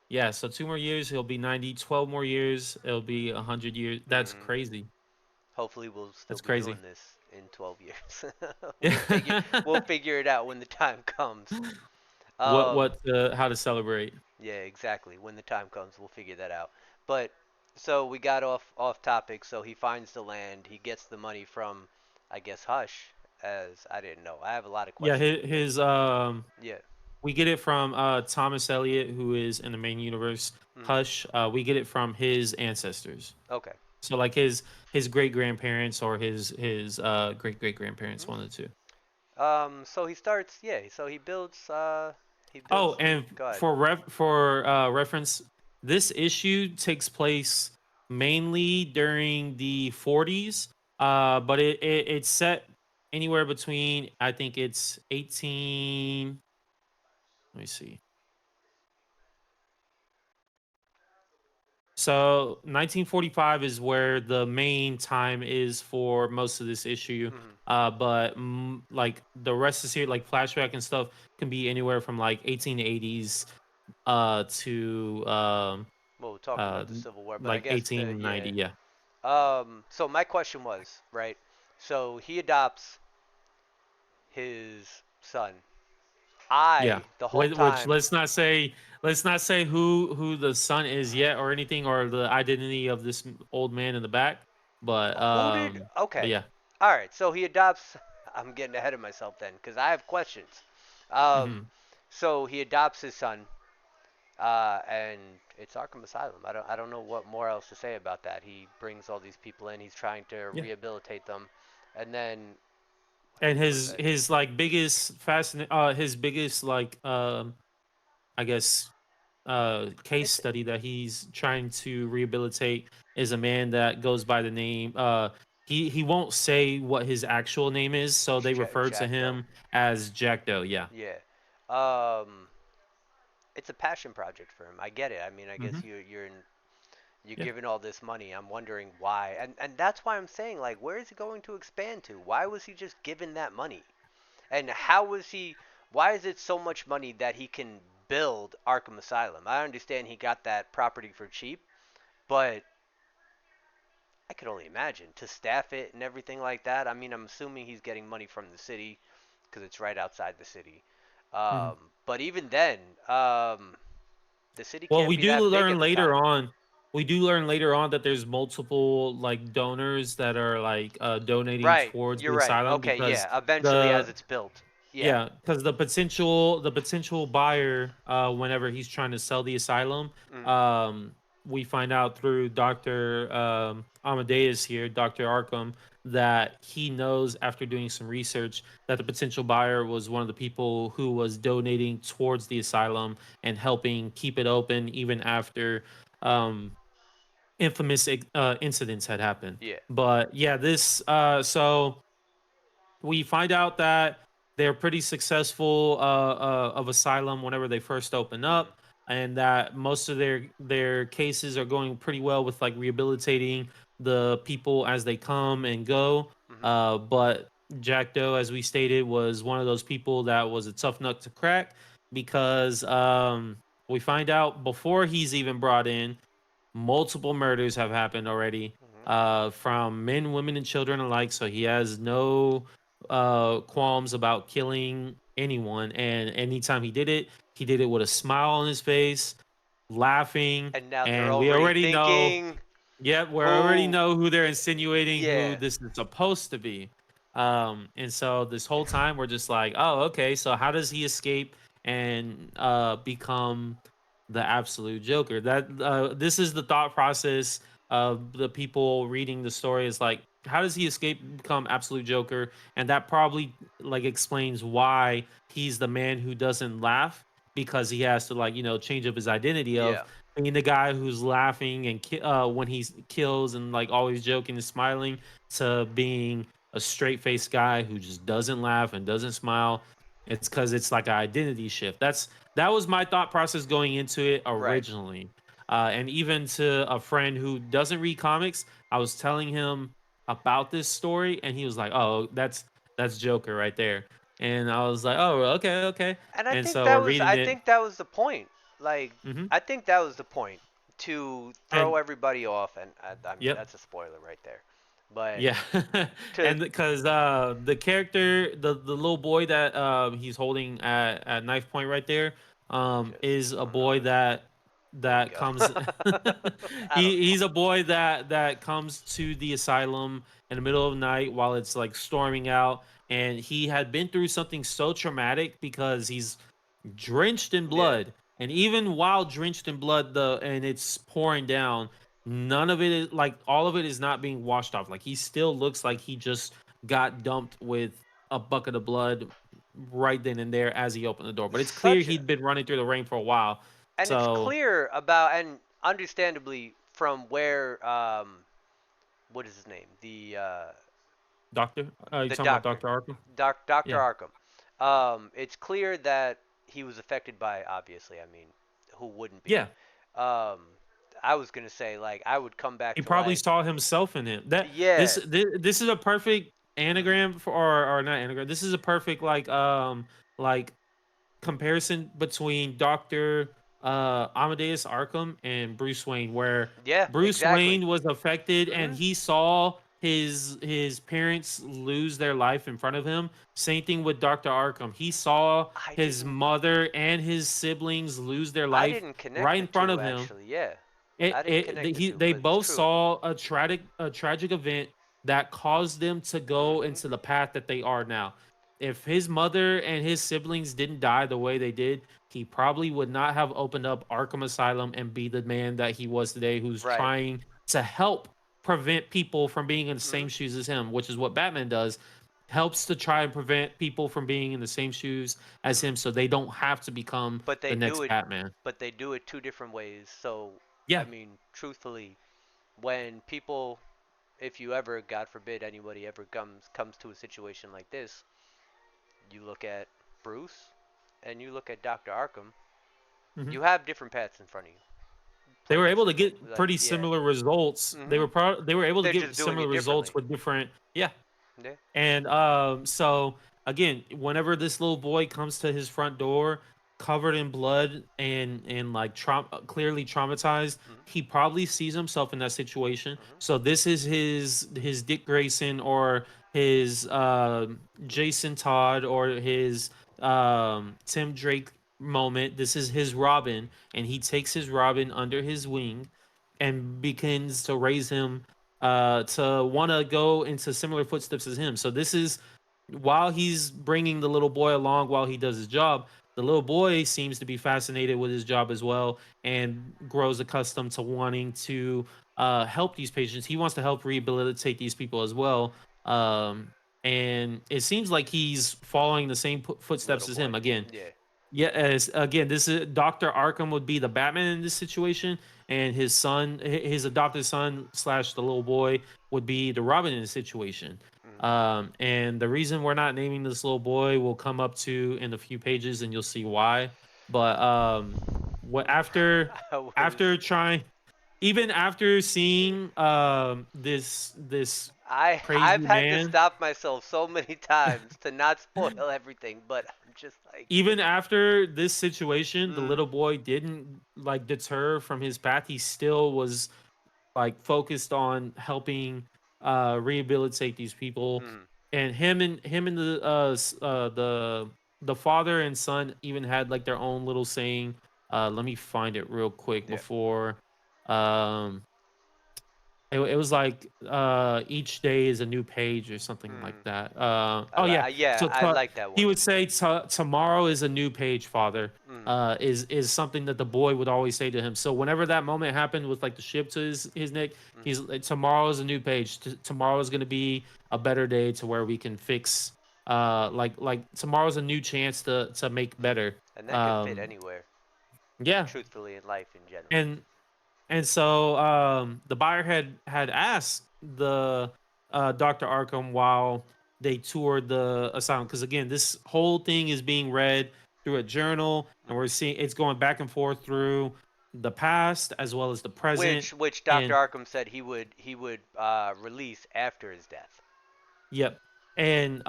yeah, so 2 more years he'll be 90, 12 more years it'll be 100 years. That's Hmm. crazy. Hopefully, we'll still That's be doing crazy. this in 12 years. We'll figure it out when the time comes. Um, How to celebrate. yeah, exactly. When the time comes, we'll figure that out. But so we got off topic. So he finds the land. He gets the money from, I guess, Hush. As I didn't know. I have a lot of Yeah, questions. his Yeah. we get it from Thomas Elliot, who is in the main universe. Hmm. Hush, we get it from his ancestors. Okay. So like his great grandparents or his great great grandparents, Hmm. one of the two. So he starts. Yeah. So he builds. He Oh, builds the. and Go ahead. for reference, this issue takes place mainly during the 40s. But it's set anywhere between, I think it's 18. Let me see. So 1945 is where the main time is for most of this issue. Hmm. But like the rest is here, like flashback and stuff can be anywhere from like 1880s to Well, we're talking uh about the Civil War, but I like guess the 1890. yeah. Yeah. So my question was, right? So he adopts his son. Yeah. The whole Which time, let's not say who the son is yet or anything or the identity of this old man in the back. But who did? but Okay, yeah. all right. So he adopts. I'm getting ahead of myself then, because I have questions. Um, Hmm. so he adopts his son, and it's Arkham Asylum. I don't know what more else to say about that. He brings all these people in. He's trying to Yeah. rehabilitate them, and then And what was that? his like biggest his biggest like I guess case It's study that he's trying to rehabilitate is a man that goes by the name he won't say what his actual name is, so they refer to Jack Doe. him as Jack Doe. Yeah. Yeah. Um, it's a passion project for him. I get it. I mean, I Hmm. guess you're Yeah. given all this money. I'm wondering why, and that's why I'm saying like, where is he going to expand to? Why was he just given that money? And how was he? Why is it so much money that he can build Arkham Asylum? I understand he got that property for cheap, but I could only imagine to staff it and everything like that. I mean, I'm assuming he's getting money from the city because it's right outside the city. Hmm. But even then, um, the city Well, can't be that big at the time. we do learn later on that there's multiple like donors that are like donating Right, towards you're the right. asylum Okay, because yeah. Eventually, as the it's built, yeah. yeah, because the potential buyer, whenever he's trying to sell the asylum, Mm, um, we find out through Doctor Amadeus here, Doctor Arkham, that he knows after doing some research that the potential buyer was one of the people who was donating towards the asylum and helping keep it open even after um, infamous incidents had happened. yeah. But yeah, this so we find out that they're pretty successful of asylum whenever they first open Mm, up, and that most of their cases are going pretty well with like rehabilitating the people as they come and go. mm-hmm, But Jack Doe, as we stated, was one of those people that was a tough nut to crack because we find out before he's even brought in, multiple murders have happened already, mm-hmm, from men, women, and children alike. So he has no qualms about killing anyone. And anytime he did it with a smile on his face. laughing, And now they're and we already already know. thinking Yep, we already who. know who they're insinuating who Yeah. this is supposed to be. And so this whole time we're just like, oh, okay, so how does he escape and become the absolute Joker? That this is the thought process of the people reading the story is like, how does he escape and become absolute Joker? And that probably like explains why he's the man who doesn't laugh because he has to like, change up his identity of Yeah. being the guy who's laughing and when he kills and like always joking and smiling to being a straight faced guy who just doesn't laugh and doesn't smile. It's because it's like an identity shift. That was my thought process going into it Right. originally. And even to a friend who doesn't read comics, I was telling him about this story, and he was like, "Oh, that's Joker right there." And I was like, "Oh, okay, okay." And And so we're reading I it. think that was the point. Like Hmm. I think that was the point to throw And everybody off, and I mean yep. that's a spoiler right there. But Yeah, to and because the character, the little boy that he's holding at knife point right there, just is a oh boy no, there we that go. comes. I don't know. He's a boy that comes to the asylum in the middle of the night while it's like storming out, and he had been through something so traumatic because he's drenched in Yeah, blood. And even while drenched in blood, the and it's pouring down, none of it is like all of it is not being washed off. Like he still looks like he just got dumped with a bucket of blood right then and there as he opened the door. But it's clear such a he'd been running through the rain for a while. and it's So, clear about and understandably from where what is his name Doctor, you the talking about doctor Doctor Arkham? Dr. Yeah, Arkham. It's clear that he was affected by, obviously, I mean, who wouldn't be? yeah. Um, I was gonna say like I would come back He to probably like saw himself in him. That yeah, this is a perfect hmm anagram for or not anagram. This is a perfect like comparison between Doctor Amadeus Arkham and Bruce Wayne, where yeah, Bruce exactly. Wayne was affected and hmm he saw his parents lose their life in front of him. Same thing with Doctor Arkham. He saw I his didn't mother and his siblings lose their I life didn't connect right the in front two of him. actually. Yeah, I it, didn't it connect the two, they but it's both true. saw a tragic event that caused them to go hmm into the path that they are now. If his mother and his siblings didn't die the way they did, he probably would not have opened up Arkham Asylum and be the man that he was today, who's Right. trying to help prevent people from being in the hmm same shoes as him, which is what Batman does. Helps to try and prevent people from being in the same shoes as hmm him so they don't have to become But they the do next it, Batman. but they do it two different ways. So I Yeah. mean, truthfully, when people if you ever, God forbid, anybody ever comes to a situation like this, you look at Bruce and you look at Doctor Arkham. Mhm. You have different paths in front of you, They plain were and able to simple. get Like pretty yeah, similar results. hmm They were able to they're get just doing similar it results differently. with different. Yeah. Yeah. And so again, whenever this little boy comes to his front door covered in blood and like clearly traumatized, hmm he probably sees himself in that situation. hmm So this is his Dick Grayson or his Jason Todd or his Tim Drake moment. This is his Robin, and he takes his Robin under his wing and begins to raise him to want to go into similar footsteps as him. So this is while he's bringing the little boy along while he does his job. The little boy seems to be fascinated with his job as well and grows accustomed to wanting to help these patients. He wants to help rehabilitate these people as well. And it seems like he's following the same Little footsteps as him. boy. Again, Yeah. yeah, as again, this is Dr. Arkham would be the Batman in this situation, and his son, his adopted son slash the little boy would be the Robin in the situation. hmm And the reason we're not naming this little boy will come up to in a few pages, and you'll see why. But what I was after trying, even after seeing this I've crazy had to man, stop myself so many times to not spoil everything, but I'm just like, even after this situation, the mm, little boy didn't like deter from his path. He still was like focused on helping rehabilitate these people. mm, And him and the father and son even had like their own little saying Let me find it real quick Yeah. before. Um, it was like each day is a new page or something like Mm. that. Oh yeah, Yeah, so I like that he one. would say tomorrow is a new page, Father. Mm. Is something that the boy would always say to him. So whenever that moment happened with like the ship to his neck, he's Mhm. like, tomorrow is a new page. Tomorrow is going to be a better day to where we can fix. Like tomorrow's a new chance to make Mhm. better. And that could fit Um, anywhere, yeah, truthfully, in life in general. and so the buyer had asked the Dr. Arkham while they toured the asylum, because again, this whole thing is being read through a journal, and we're Mhm. seeing it's going back and forth through the past as well as the present. Which Dr. And Arkham said he would release after his death. yep. And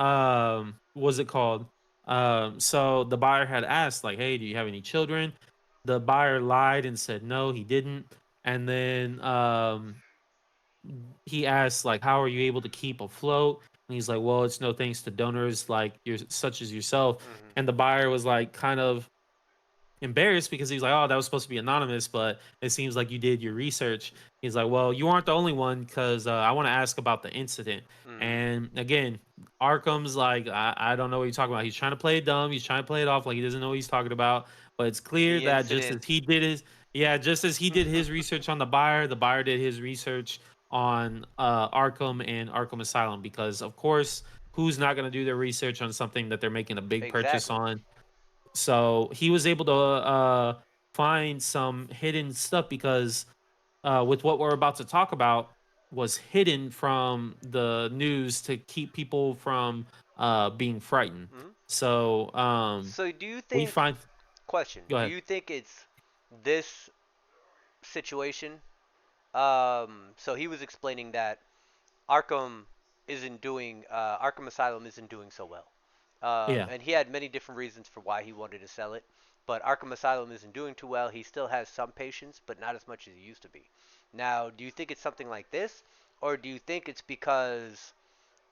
what's it called? So the buyer had asked, like, hey, do you have any children? The buyer lied and said no, he didn't. And then he asked like, how are you able to keep afloat? And he's like, well, it's no thanks to donors like you, such as yourself. Mhm. And the buyer was like kind of embarrassed because he's like, oh, that was supposed to be anonymous, but it seems like you did your research. He's like, well, you aren't the only one, because I want to ask about the incident. Mhm. And again, Arkham's like, I don't know what you're talking about. He's trying to play it dumb. He's trying to play it off like he doesn't know what he's talking about. But it's clear The that just incident. as he did his, yeah, just as he did his research on the buyer did his research on Arkham and Arkham Asylum, because of course, who's not going to do their research on something that they're making a big purchase Exactly. on? So he was able to find some hidden stuff, because with what we're about to talk about was hidden from the news to keep people from being frightened. Mhm. So So do you we think find. question, Go do ahead. you think it's this situation? So he was explaining that Arkham Arkham Asylum isn't doing so well. Yeah, And he had many different reasons for why he wanted to sell it. But Arkham Asylum isn't doing too well. He still has some patients, but not as much as he used to be. Now, do you think it's something like this, or do you think it's because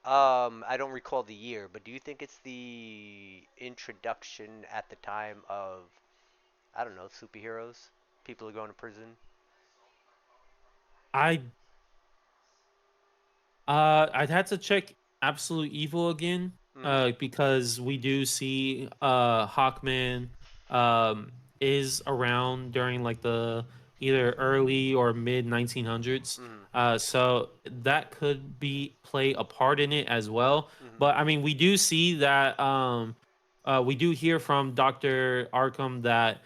I don't recall the year, but do you think it's the introduction at the time of, I don't know, superheroes? People are going to prison. I I'd had to check Absolute Evil again, Mm-hmm. because we do see Hawkman is around during like the either early or mid 1900s. Mm-hmm. So that could be play a part in it as well. Mm-hmm. But I mean, we do see that we do hear from Dr. Arkham that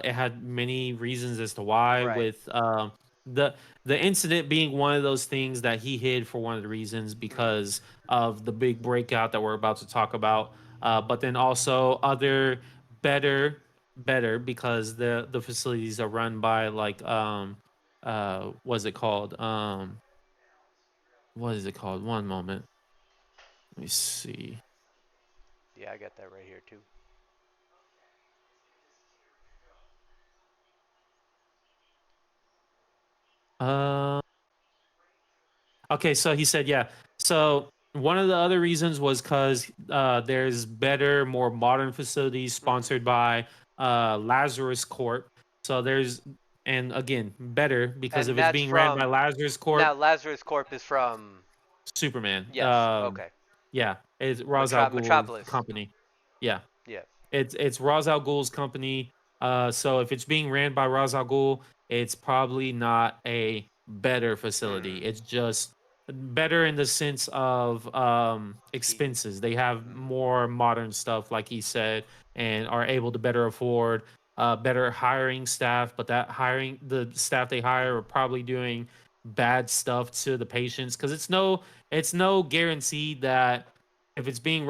it had many reasons as to why, Right. with the the incident being one of those things that he hid for one of the reasons Mm-hmm. because of the big breakout that we're about to talk about. But then also other better better because the facilities are run by like what's it called? What is it called? One moment. Let me see. Yeah, I got that right here too. Uh Okay, so he said, yeah. So one of the other reasons was because there's better, more modern facilities Mm-hmm. sponsored by Lazarus Corp. So there's, and again, better because And if it's that's being ran by from Lazarus now Corp, Lazarus Corp is from Superman. yes, okay. Yeah, it's Ra's al Ghul's Metropolis. company. Yeah, Yeah. it's Ra's al Ghul's company. So if it's being ran by Ra's al Ghul, it's probably not a better facility. Mm-hmm. It's just better in the sense of He. expenses. They have Mm-hmm. more modern stuff, like he said, and are able to better afford better hiring staff. But that hiring the staff they hire are probably doing bad stuff to the patients, because it's no guarantee that if it's being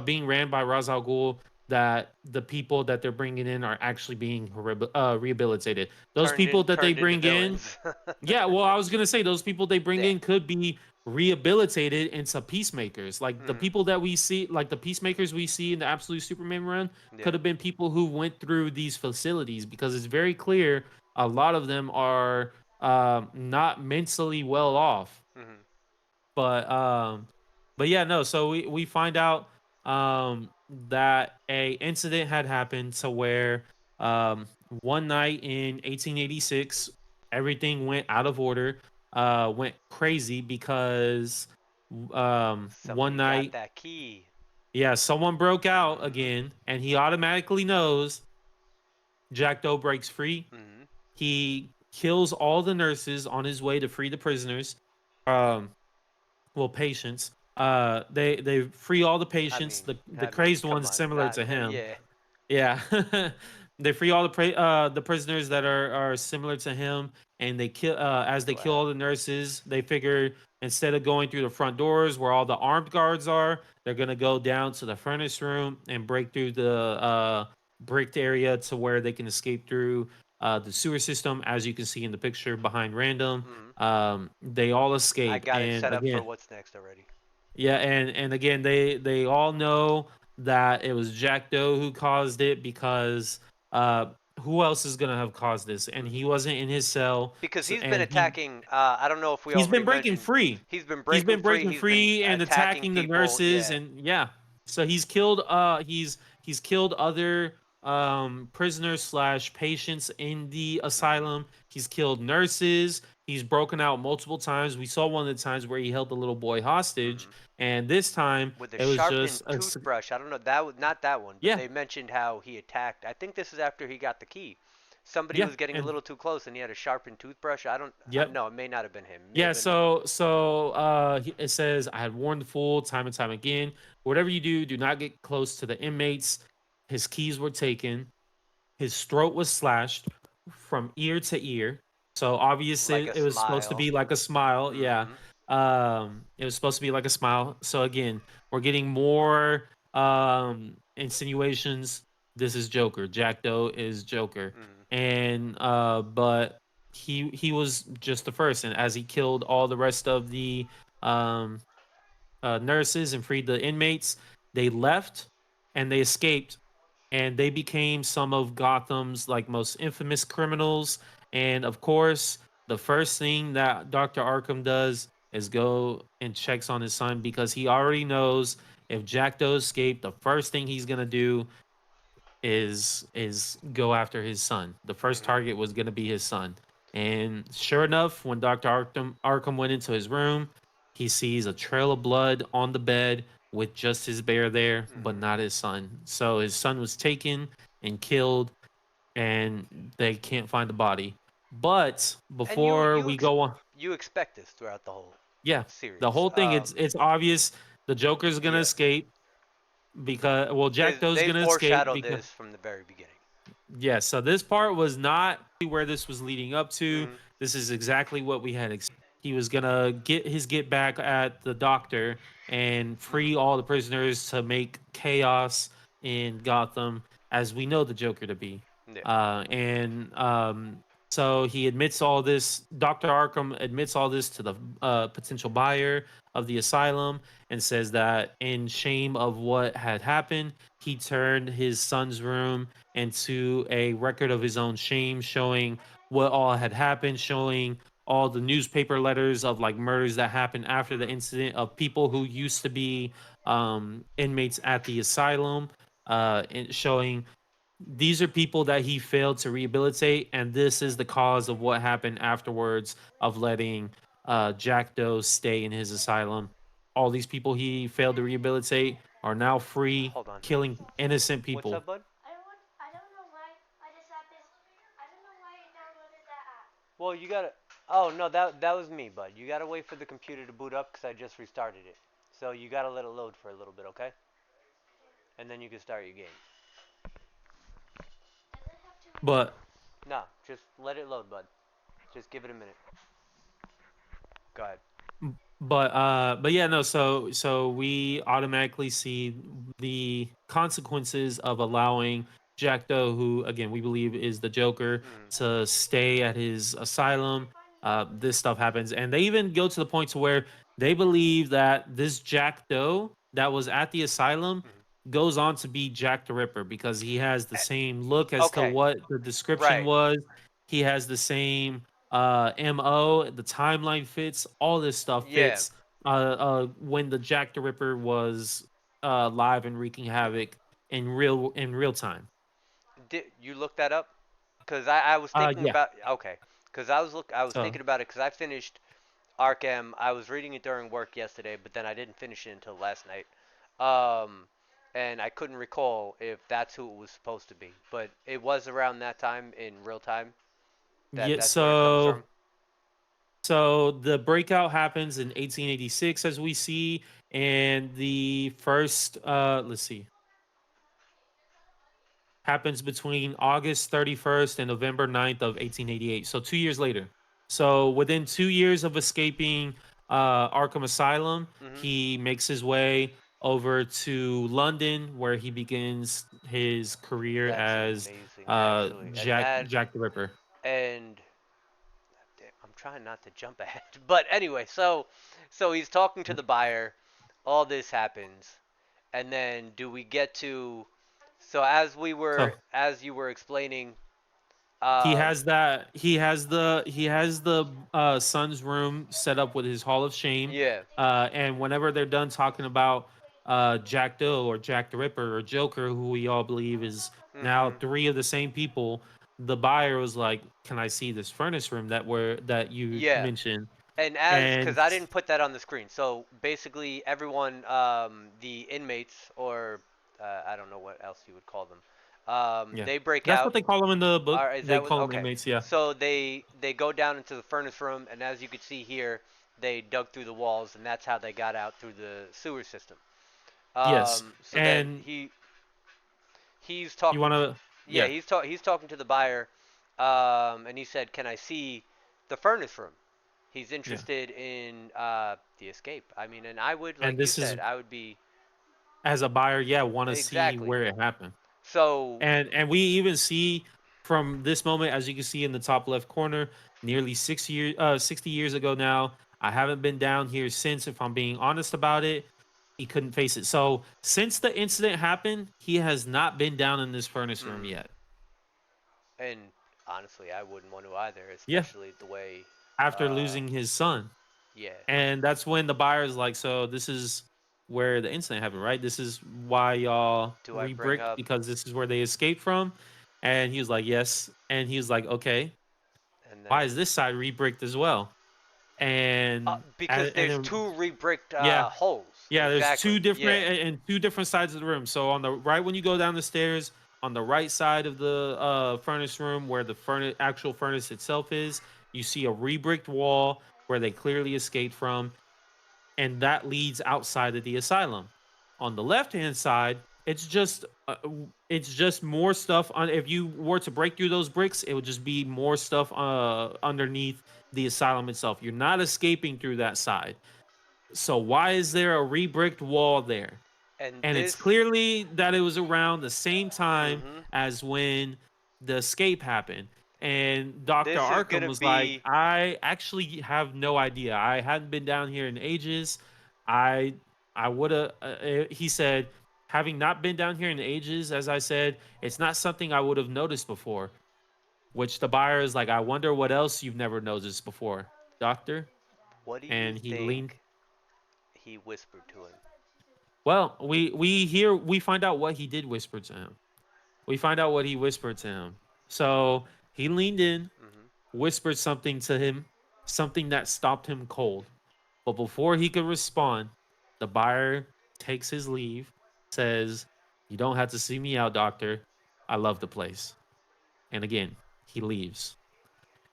being ran by Ra's al Ghul, that the people that they're bringing in are actually being rehabilitated. Those people that they Turned into bring in, villains. yeah, well, I was gonna say those people they bring Yeah. in could be rehabilitated into peacemakers. Like the Mm-hmm. people that we see, like the peacemakers we see in the Absolute Superman run, Yeah. could have been people who went through these facilities, because it's very clear a lot of them are not mentally well off. Mm-hmm. But yeah, no, so we find out that a incident had happened to where one night in 1886, everything went out of order, went crazy because one Somebody got night, that key. yeah, someone broke out Mm-hmm. again, and he automatically knows. Jack Doe breaks free. Mm-hmm. He kills all the nurses on his way to free the prisoners. Um, well, patients. They free all the I patients. mean, The I mean, crazed come ones on, similar not to him. yeah. Yeah, they free all the prisoners that are similar to him, and they kill as they kill Wow. all the nurses. They figure instead of going through the front doors where all the armed guards are, they're gonna go down to the furnace room and break through the bricked area to where they can escape through the sewer system. As you can see in the picture behind Random, Mm-hmm. they all I escape, got it and set up for again, what's next already. yeah, and again, they all know that it was Jack Doe who caused it because uh, who else is gonna have caused this? And he Mm-hmm. wasn't in his cell, Because he's been and he attacking. I don't know if we he's already been breaking mentioned. free. He's been He's breaking been free. breaking He's been free and attacking attacking the people. nurses, Yeah. and yeah. So he's killed other prisoners slash patients in the Mm-hmm. asylum. He's killed nurses. He's broken out multiple times. We saw one of the times where he held the little boy hostage, Mm-hmm. and this time With a it was sharpened just toothbrush. I don't know that was not that one, but yeah, they mentioned how he attacked. I think this is after he got the key. Somebody yeah, was getting a and little too close, and he had a sharpened toothbrush. I don't. yep. No, it may not have been him. It may have Yeah, been. it says I had warned the fool time and time again. Whatever you do, do not get close to the inmates. His keys were taken. His throat was slashed from ear to ear. So Like obviously a it was supposed to smile. be like a smile. Yeah. Mm-hmm. It was supposed to be like a smile. So again, we're getting more insinuations. This is Joker. Jack Doe is Joker. Mm-hmm. And but he was just the first, and as he killed all the rest of the um nurses and freed the inmates, they left and they escaped, and they became some of Gotham's like most infamous criminals. And of course, the first thing that Dr. Arkham does is go and checks on his son because he already knows if Jack Doe escaped, the first thing he's gonna do is go after his son. The first Mm-hmm. target was gonna be his son. And sure enough, when Dr. Arkham went into his room, he sees a trail of blood on the bed with just his bear there, but Mm-hmm. not his son. So his son was taken and killed, and they can't find the body. But And you before you we ex- go on, you expect this throughout the whole yeah, the series. whole thing, it's obvious the Joker's gonna Yeah. escape because well, Jack Doe's They gonna escape foreshadowed because this from the very beginning. yeah, so this part was not where this was leading up to. Mm-hmm. This is exactly what we had expected. He was gonna get back at the doctor and free Mm-hmm. all the prisoners to make chaos in Gotham, as we know the Joker to be. Yeah. And so he admits all this. Dr. Arkham admits all this to the potential buyer of the asylum and says that in shame of what had happened, he turned his son's room into a record of his own shame, showing what all had happened, showing all the newspaper letters of like murders that happened after the Mm-hmm. incident of people who used to be inmates at the asylum, and showing these are people that he failed to rehabilitate, and this is the cause of what happened afterwards of letting Jack Doe stay in his asylum. All these people he failed to rehabilitate are now free, Hold on. killing innocent What's people. up, bud? Well, you gotta. Oh no, that was me, bud. You gotta wait for the computer to boot up because I just restarted it. So you gotta let it load for a little bit, okay? And then you can start your game. But No, just let it load, bud. Just give it a minute. Go ahead. but yeah, no, so we automatically see the consequences of allowing Jack Doe, who again we believe is the Joker, Mm-hmm. to stay at his asylum. This stuff happens, and they even go to the point to where they believe that this Jack Doe that was at the asylum Mm-hmm. goes on to be Jack the Ripper because he has the same look as to Okay. what the description Right. was. He has the same mo, the timeline fits, all this stuff Yeah. fits when the Jack the Ripper was live and wreaking Mm-hmm. havoc in real time. Did you look that up? Cause I was thinking Yeah. about okay. Cause I was So thinking about it because I finished Ark M. I was reading it during work yesterday, but then I didn't finish it until last night. Um, and I couldn't recall if that's who it was supposed to be, but it was around that time in real time that yeah, that's where it comes from. so the breakout happens in 1886, as we see, and the first let's see, happens between August 31st and November 9th of 1888. So 2 years later. So within 2 years of escaping Arkham Asylum, Mhm. he makes his way over to London, where he begins his career That's as amazing, actually, and that Jack the Ripper. and damn, I'm trying not to jump ahead, but anyway, so he's talking to the buyer. All this happens, and then do we get to? So So as you were explaining, he has the son's room set up with his hall of shame, yeah, and whenever they're done talking about Jack Doe or Jack the Ripper or Joker, who we all believe is now mhm, three of the same people, the buyer was like, can I see this furnace room that you yeah. mentioned? And as because And I didn't put that on the screen, so basically everyone, the inmates or I don't know what else you would call them, yeah, they break that's out. what they call them in the book. Or is They that what? call them Okay, inmates, yeah. so they go down into the furnace room, and as you can see here, they dug through the walls, and that's how they got out through the sewer system. Yes. So then And he's you talking want to, to, yeah, yeah, he's talking to the buyer, and he said, "Can I see the furnace room?" He's yeah. interested in the escape. I mean, and I would, And like you this is, said, I would be as a buyer, yeah, want to see exactly. where it happened. So, And we even see from this moment, as you can see in the top left corner, nearly 60 years ago now. I haven't been down here since, if I'm being honest about it. He couldn't face it. So since the incident happened, he has not been down in this furnace room mm, yet. and honestly, I wouldn't want to either, Yeah. especially the way, After uh, losing his son. yeah. And that's when the buyer's like, so this is where the incident happened, right? This is why y'all Do I bring re-bricked, up because this is where they escaped from. And he was like, yes. And he was like, okay, and why then is this side re-bricked as well? because And there's then two re-bricked yeah, holes. yeah, there's Exactly. two different Yeah. and two different sides of the room. So on the right, when you go down the stairs, on the right side of the furnace room, where the actual furnace itself is, you see a re-bricked wall where they clearly escaped from, and that leads outside of the asylum. On the left hand side, it's just more stuff on. If you were to break through those bricks, it would just be more stuff underneath the asylum itself. You're not escaping through that side. So why is there a re-bricked wall there? And And it's this clearly that it was around the same time mhm. as when the escape happened. And Dr. This is going Arkham to was like, be I actually have no idea. I hadn't been down here in ages. I I would have he said, having not been down here in ages, as I said, it's not something I would have noticed before. Which the buyer is like, I wonder what else you've never noticed before, doctor. what do you And he leaned. think he whispered to him? Well, we find out what he did whisper to him. We find out what he whispered to him. So he leaned in, Mhm. whispered something to him, something that stopped him cold. But before he could respond, the buyer takes his leave, says, "You don't have to see me out, doctor. I love the place." And again, he leaves.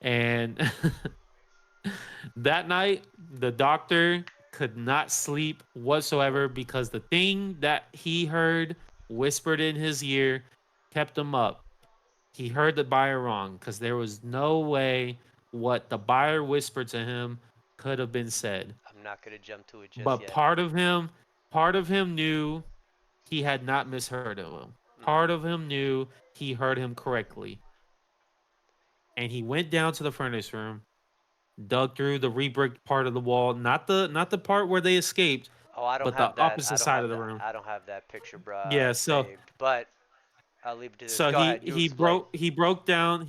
And that night, the doctor could not sleep whatsoever because the thing that he heard whispered in his ear kept him up. He heard the buyer wrong because there was no way what the buyer whispered to him could have been said. I'm not going to jump to it just But yet. part of him knew he had not misheard of him. Part Mhm. of him knew he heard him correctly. And he went down to the furnace room, dug through the rebricked part of the wall, not the part where they escaped, Oh, I don't but the have that. opposite side of the room. I don't have that picture, Yeah, saved. But I'll leave it to this. so Go ahead. You explain. he broke down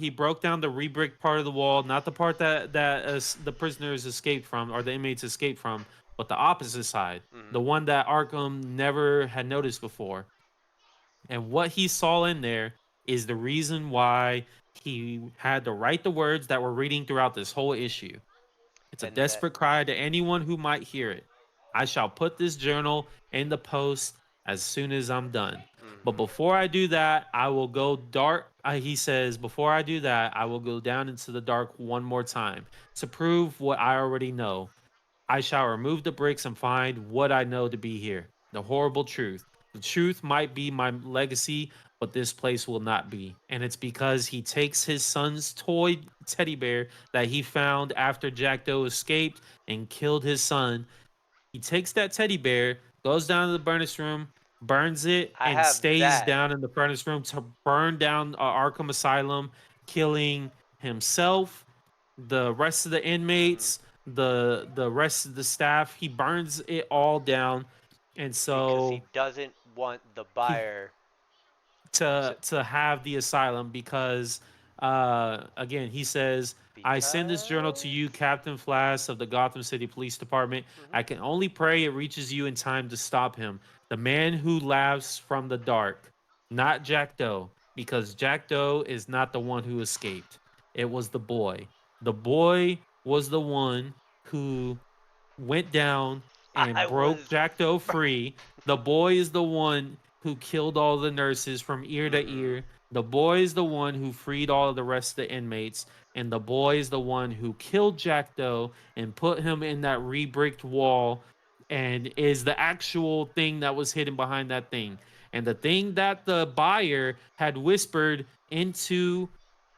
the rebricked part of the wall, not the part that the prisoners escaped from or the inmates escaped from, but the opposite side, Mhm. the one that Arkham never had noticed before. And what he saw in there is the reason why he had to write the words that we're reading throughout this whole issue. It's a And that. desperate cry to anyone who might hear it. I shall put this journal in the post as soon as I'm done. But Mhm. before I do that, I will go dark. He says, before I do that, I will go down into the dark one more time to prove what I already know. I shall remove the bricks and find what I know to be here. The horrible truth. The truth might be my legacy, but this place will not be. And it's because he takes his son's toy teddy bear that he found after Jack Doe escaped and killed his son. He takes that teddy bear, goes down to the furnace room, burns it, I and have stays that. down in the furnace room to burn down Arkham Asylum, killing himself, the rest of the Mhm. inmates, the rest of the staff. He burns it all down, and Because he so doesn't want the he buyer to. to have the asylum because again he says, I send this journal to Because. you, Captain Flass of the Gotham City Police Department. Mhm. I can only pray it reaches you in time to stop him, the man who laughs from the dark, not Jack Doe, because Jack Doe is not the one who escaped. It was the boy was the one who went down and I broke was. Jack Doe free. The boy is the one who killed all the nurses from ear to Mhm. ear. The boy is the one who freed all of the rest of the inmates. And the boy is the one who killed Jack Doe and put him in that re-bricked wall and is the actual thing that was hidden behind that thing. And the thing that the buyer had whispered into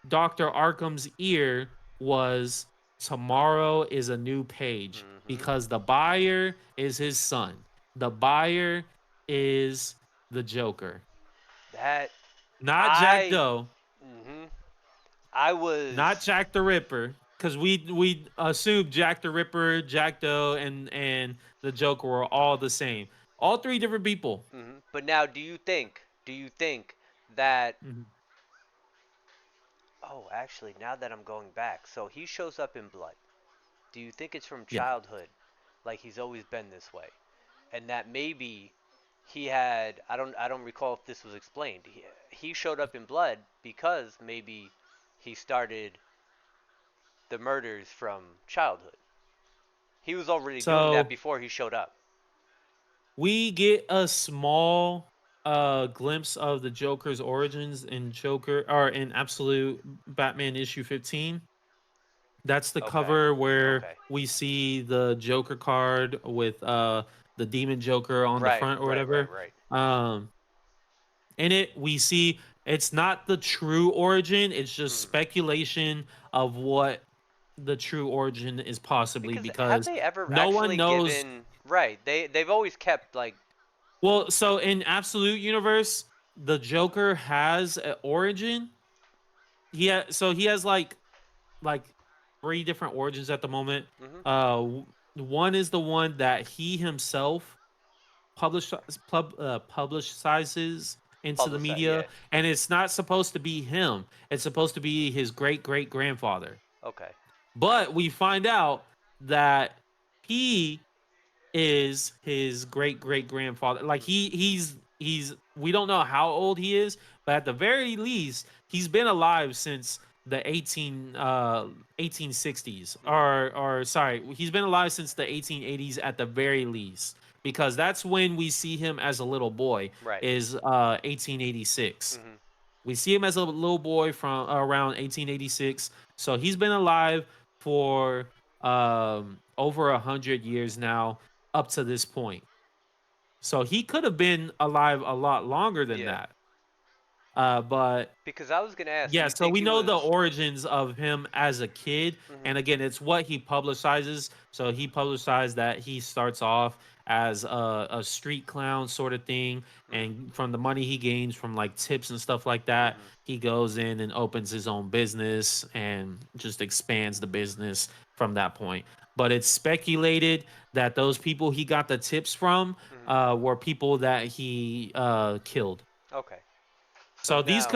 Dr. Arkham's ear was, tomorrow is a new page, Mhm. because the buyer is his son. The buyer is the Joker, That. not Jack I. Doe, Mhm. I not was. Jack the Ripper. Because we assumed Jack the Ripper, Jack Doe, and the Joker were all the same. All three different people. But now, do you think? Do you think that? Mhm. Oh, actually, now that I'm going back, so he shows up in blood. Do you think it's from Yeah. childhood, like he's always been this way, and that maybe he had? I don't recall if this was explained. He showed up in blood because maybe he started the murders from childhood. He was already doing that So before he showed up. we get a small glimpse of the Joker's origins in Joker or in Absolute Batman issue 15. That's the Okay. cover where Okay. we see the Joker card with the Demon Joker on the Right. front or Right. Right. whatever. Right. Um in it we see it's not the true origin, it's just Mhm. speculation of what the true origin is possibly, Because have because they ever no one actually knows. given right? They've always kept like. Well, so in Absolute Universe, the Joker has an origin. So he has like three different origins at the moment. Mhm. One is the one that he himself publicizes into the Publicize. media, Yeah. and it's not supposed to be him. It's supposed to be his great great grandfather. Okay. But we find out that he is his great great grandfather. Like Mhm. he's we don't know how old he is, but at the very least, he's been alive since the 1860s, Mhm. or sorry, he's been alive since the 1880s at the very least, because that's when we see him as a little boy, Right. is 1886. Mhm. We see him as a little boy from around 1886. So he's been alive for over 100 years now, up to this point. So he could have been alive a lot longer than Yeah. that. But Because I was gonna ask, do yeah, you so think we he know the was? origins of him as a kid. Mhm. And again, it's what he publicizes. So he publicized that he starts off as a street clown sort of thing. Mhm. And from the money he gains from like tips and stuff like that, Mhm. he goes in and opens his own business and just expands the business from that point. But it's speculated that those people he got the tips from Mhm. were people that he killed. Okay. So So now, this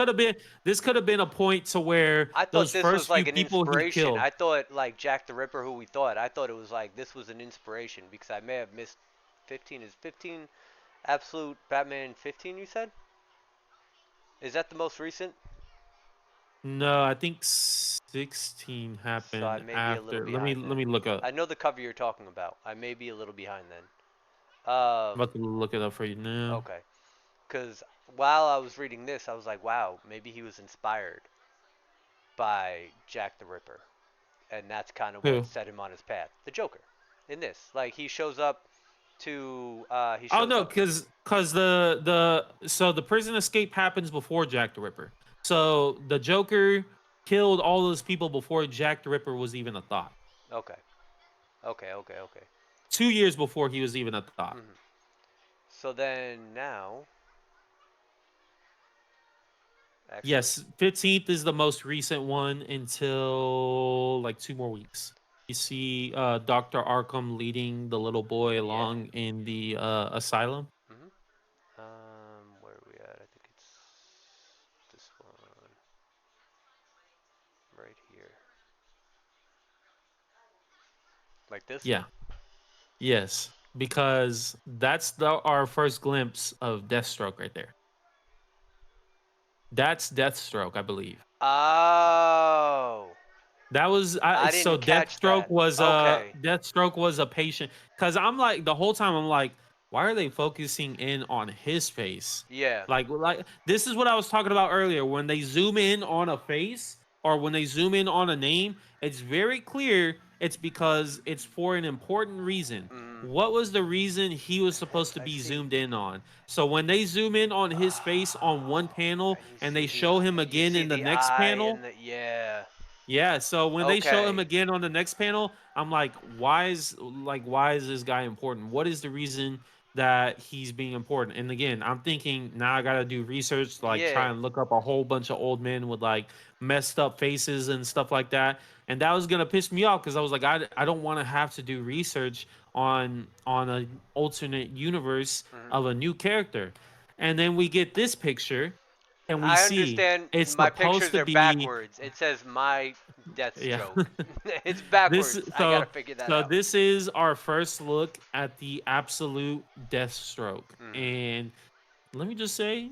could have been a point to where I thought those this first was few like an people he inspiration. killed. I thought like Jack the Ripper, who we thought. I thought it was like this was an inspiration because I may have missed 15. Is 15 Absolute Batman 15? You said? Is that the most recent? No, I think 16 So I happened may be a little after. Let me behind let then. me look up. I know the cover you're talking about. I may be a little behind then. I'm about to look it up for you now. Okay. Because while I was reading this, I was like, wow, maybe he was inspired by Jack the Ripper. And that's kind of what Who? set him on his path. The Joker. In this. Like, he shows up to. He Oh shows no, up. because the prison escape happens before Jack the Ripper. So the Joker killed all those people before Jack the Ripper was even a thought. Okay. Okay. 2 years before he was even a thought. hmm So then now. Actually. Yes, 15th is the most recent one until like 2 more weeks. You see Dr. Arkham leading the little boy Yeah. along in the asylum. hmm where are we at? I think it's this one right here. Like this? Yeah. Yes. Because that's our first glimpse of Deathstroke right there. That's Deathstroke, I believe. Oh, That was I so didn't catch that. Okay. Deathstroke was a patient because I'm like the whole time I'm like, why are they focusing in on his face? Yeah. Like this is what I was talking about earlier. When they zoom in on a face or when they zoom in on a name, it's very clear it's because it's for an important reason. Mm, What was the reason he was supposed to I be see. zoomed in on? So when they zoom in on his face on one Oh, panel and and they show him you again see in the the next eye panel, and the yeah. yeah, so when they show him Okay. again on the next panel, I'm like, why is this guy important? What is the reason that he's being important? And again, I'm thinking now I gotta do research, like try Yeah. and look up a whole bunch of old men with like messed up faces and stuff like that. And that was gonna piss me off because I was like, I don't want to have to do research on an alternate universe hmm of a new character. And then we get this picture and we I see understand. it's My supposed pictures to are be backwards. It says my yeah. Deathstroke. It's This backwards. I gotta so figure that so out. this is our first look at the absolute Deathstroke, hmm and let me just say,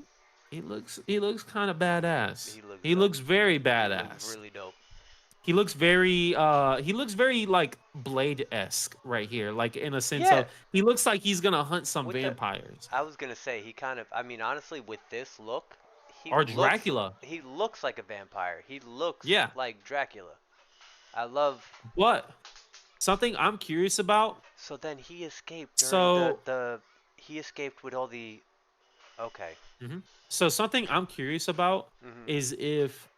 he looks kind of badass. He looks He dope. looks very He looks badass. really dope. He looks very like Blade esque right here, like in a sense Yeah. of he looks like he's gonna hunt some With the, vampires I was gonna say he kind of. I mean, honestly, with this look, he or looks. Dracula. He looks like a vampire. He looks Yeah, like Dracula. I love. but something I'm curious about. So then he escaped during So He escaped with all the. Okay. mhm. So something I'm curious about hmm is if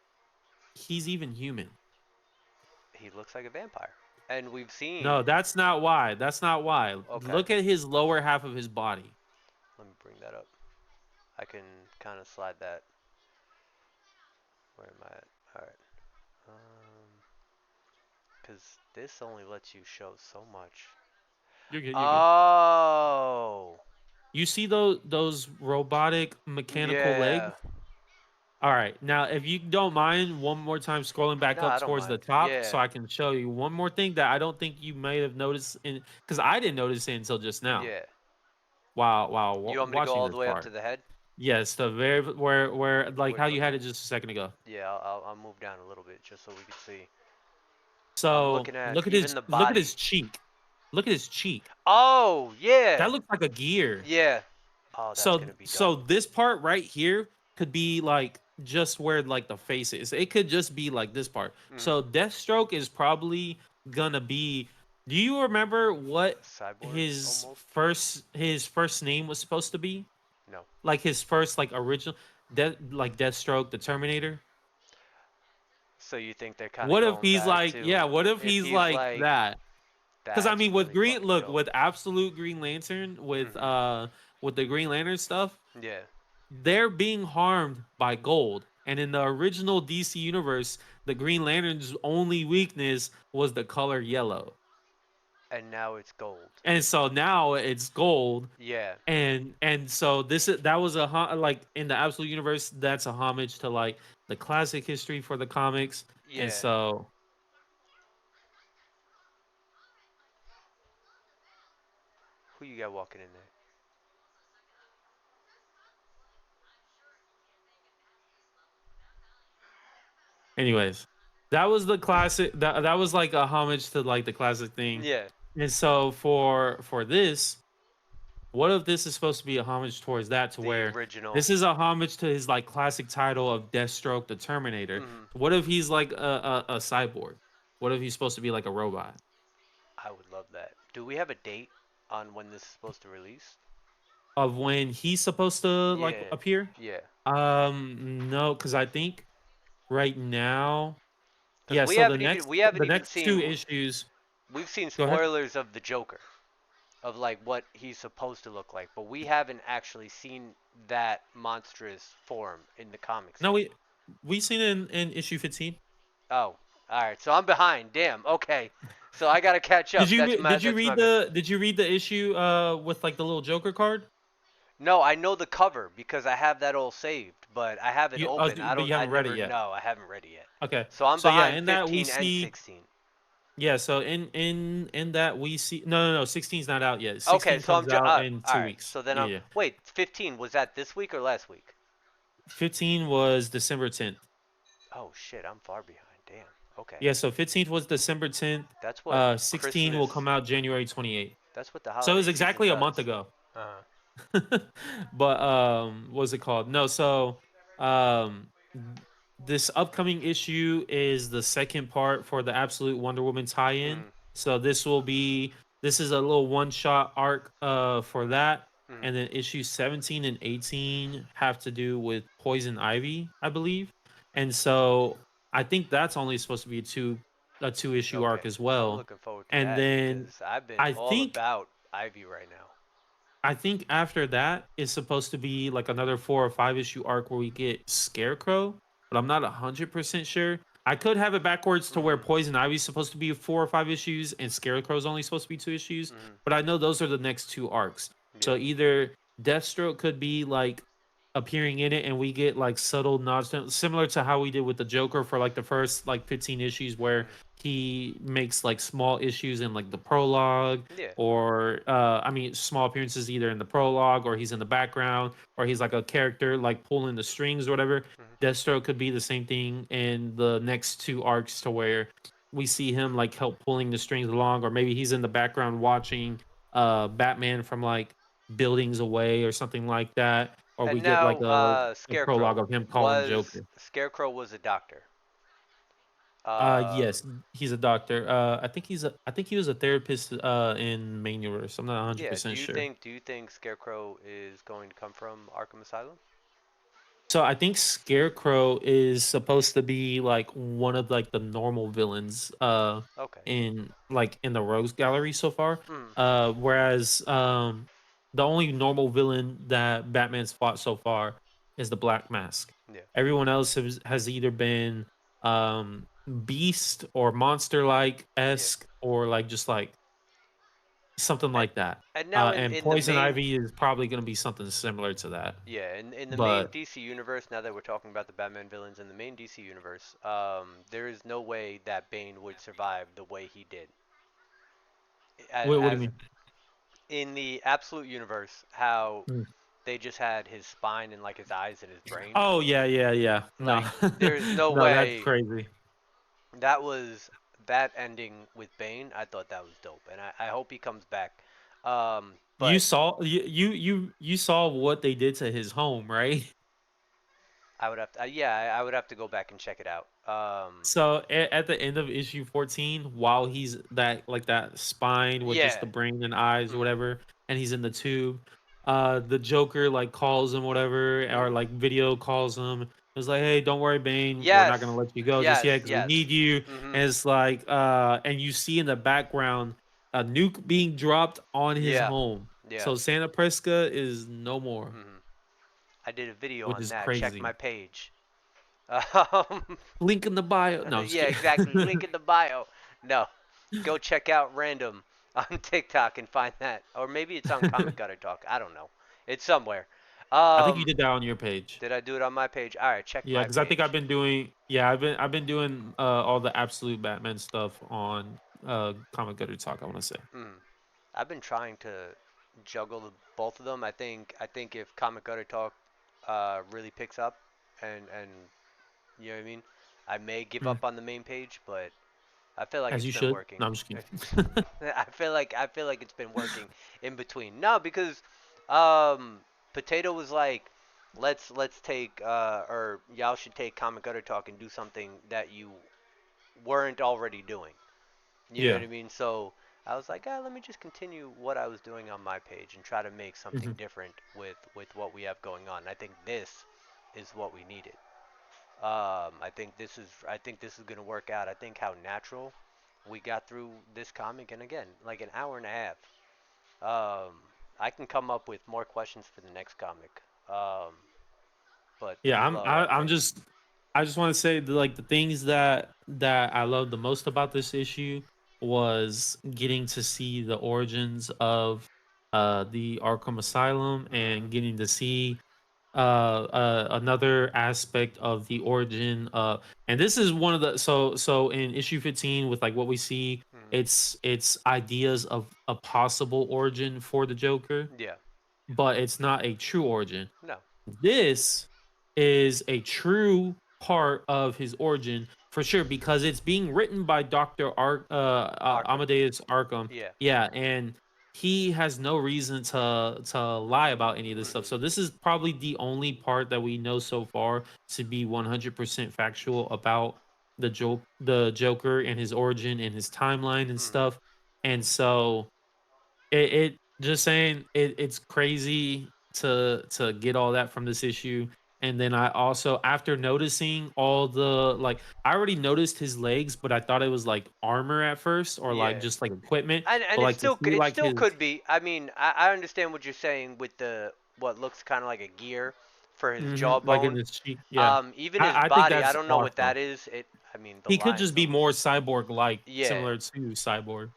he's even human. He looks like a vampire, and we've No, seen. that's not why. That's not why. Okay. Look at his lower half of his body. Let me bring that up. I can kind of slide that. Where am I at? All right. Because this only lets you show so much. You're good. You're good. Oh. You see those robotic mechanical Yeah. legs? All right. Now, if you don't mind, one more time scrolling back No, up I don't towards the mind. top, Yeah. so I can show you one more thing that I don't think you may have noticed in because I didn't notice it until just now. Yeah. While You want me to go watching all the this way up to part. the head? Yes, the very where like Which how one? you had it just a second ago. Yeah, I'll move down a little bit just so we can see. I'm So looking at look at even his the look at body. his cheek. Look at his cheek. Oh, yeah. That looks like a gear. Yeah. Oh, that's So gonna be so dope. this part right here could be like just where like the face is. It could just be like this part. hmm So Deathstroke is probably gonna be. Do you remember what Cyborg his almost? first name was supposed to be? No. Like his first like original like Deathstroke, the Terminator. So you think they're kind of What if going he's back like to yeah? What if if he's he's like like that? Because I that's mean, with really Green, fucking look dope. with Absolute Green Lantern, hmm with the Green Lantern stuff, Yeah. they're being harmed by gold. And in the original DC universe, the Green Lantern's only weakness was the color yellow. And now it's gold. And so now it's gold. Yeah. And so that was like in the Absolute universe, that's a homage to like the classic history for the comics. And Yeah. so Who you got walking in there? Anyways, that was the classic. That was like a homage to like the classic thing. Yeah, And so for this, what if this is supposed to be a homage towards that to the where original. this is a homage to his like classic title of Deathstroke the Terminator? Hmm. What if he's like a cyborg? What if he's supposed to be like a robot? I would love that. Do we have a date on when this is supposed to release? Of when he's supposed to like Yeah, appear? yeah. No, because I think right now, Because yeah. we So haven't even we haven't the even next two seen issues. we've seen Go ahead. spoilers of the Joker, of like what he's supposed to look like, but we haven't actually seen that monstrous form in the comics No, yet. we seen it in issue 15. Oh, all right. So I'm behind. Damn. Okay. So I gotta catch up. That's my bad. Did you read the issue with like the little Joker card? No, I know the cover because I have that all saved, but I have it You open. I but don't. you I haven't read it never. yet. No, I haven't read it yet. Okay. So I'm So yeah, behind in that we 15 and see 16. yeah, so in that we see no, 16's not out yet. Okay, 16 so I'm comes just out in all 2 right. weeks. So then Yeah, I'm yeah. wait. 15 was that this week or last week? 15 was December 10th. Oh shit, I'm far behind. Damn. Okay. Yeah, so 15th was December 10th. That's what 16 will Christmas. come out January 28th. That's what the So it holiday was season exactly a month does. ago. Uh-huh. But what's it called? No, so um this upcoming issue is the second part for the Absolute Wonder Woman tie-in. Mm, So this is a little one-shot arc for that. mm. And then issues 17 and 18 have to do with Poison Ivy, I believe. And so I think that's only supposed to be a two issue Okay. arc as I'm well. looking forward to And that then because I've been I all think about Ivy right now. I think after that is supposed to be like another 4 or 5 issue arc where we get Scarecrow, but I'm not 100% sure. I could have it backwards to where Mm, Poison Ivy's supposed to be 4 or 5 issues and Scarecrow's only supposed to be 2 issues, mm. but I know those are the next two arcs. Yeah. So either Deathstroke could be like appearing in it and we get like subtle nods similar to how we did with the Joker for like the first like 15 issues where Mm. he makes like small issues in like the prologue Yeah. or I mean small appearances either in the prologue or he's in the background or he's like a character like pulling the strings or whatever. Mm. Deathstroke could be the same thing in the next two arcs to where we see him like help pulling the strings along or maybe he's in the background watching Batman from like buildings away or something like that or we And get like now, a prologue of him calling Joker. Scarecrow was a doctor. Yes, he's a doctor. I think he was a therapist in Main Universe. I'm not Yeah. 100% sure. Do you think Scarecrow is going to come from Arkham Asylum? So I think Scarecrow is supposed to be like one of like the normal villains Okay. in the Rogues Gallery so far. Mm. Whereas the only normal villain that Batman's fought so far is the Black Mask. Yeah. Everyone else has either been um beast or monster like Yeah. esque or like just like something And, like that. and now And in the Poison main Ivy is probably going to be something similar to that. yeah in the main But DC universe. Now that we're talking about the Batman villains in the main DC universe, there is no way that Bane would survive the way he did. what do you As mean? in the Absolute universe, how Mm. they just had his spine and like his eyes and his brain. Oh yeah, yeah, yeah. No, Like there's no no, that's way crazy. that was that ending with Bane. I thought that was dope, and I hope he comes back. You But saw you saw what they did to his home, right? I would have to, yeah, I would have to go back and check it out. So at the end of issue 14, while he's that like that spine with just Yeah. the brain and eyes or Mm, whatever, and he's in the tube, the Joker like calls him whatever, or mm. like video calls him. It's like, hey, don't worry, Bane, we're not Yes, gonna let you go just yes, yet because we yes. need you. Mhm. And it's like, and you see in the background a nuke being dropped on his Yeah, home. yeah. So Santa Presca is no more, Mhm. I did a video which on is that. Check my crazy. page. Um, Link in the bio. No, I'm just yeah, kidding. exactly. Link in the bio. No, go check out Random on TikTok and find that, or maybe it's on Comic Gutter Talk. I don't know. It's somewhere. I think you Um, did that on your page. did I do it on my page? All right, check Yeah, my because I think I've page. been doing. Yeah, I've been doing all the absolute Batman stuff on Comic Gutter Talk. I want to say. Mm. I've been trying to juggle both of them. I think if Comic Gutter Talk really picks up and you know what I mean, I may give Mm, up on the main page, but I feel like as it's you been should. working. No, I'm just kidding. I feel like it's been working in between. No, because um Potato was like, let's take or y'all should take Comic Gutter Talk and do something that you weren't already doing. You know what Yeah. I mean? So I was like, let me just continue what I was doing on my page and try to make something Hmm. different with what we have going on. I think this is what we needed. I think this is gonna work out. I think how natural we got through this comic, and again, like an hour and a half. Um, I can come up with more questions for the next comic. Um, but the Yeah, flow, I I'm think. just I just want to say that, like, the things that I love the most about this issue was getting to see the origins of the Arkham Asylum, Mm, and getting to see another aspect of the origin, and this is one of the, so in issue 15, with like what we see, mm, it's ideas of a possible origin for the Joker, yeah. but it's not a true origin. No. This is a true part of his origin for sure, because it's being written by Arkham. Amadeus Arkham. Yeah. Yeah, and he has no reason to lie about any of this stuff. Mhm. So this is probably the only part that we know so far to be 100% factual about the Joker and his origin and his timeline and Mhm. stuff. And so it just saying, it's crazy to get all that from this issue. And then I also, after noticing all the, like, I already noticed his legs, but I thought it was like armor at first, or like Yeah. just like equipment. And But it like to still see it like still his could be. I mean, I understand what you're saying with the what looks kind of like a gear for his like in jawbone. his cheek. Yeah. Even his I think body, I that's don't know far what that fetched. is. I mean, the He could lines just be don't. more cyborg like, Yeah. similar to Cyborg.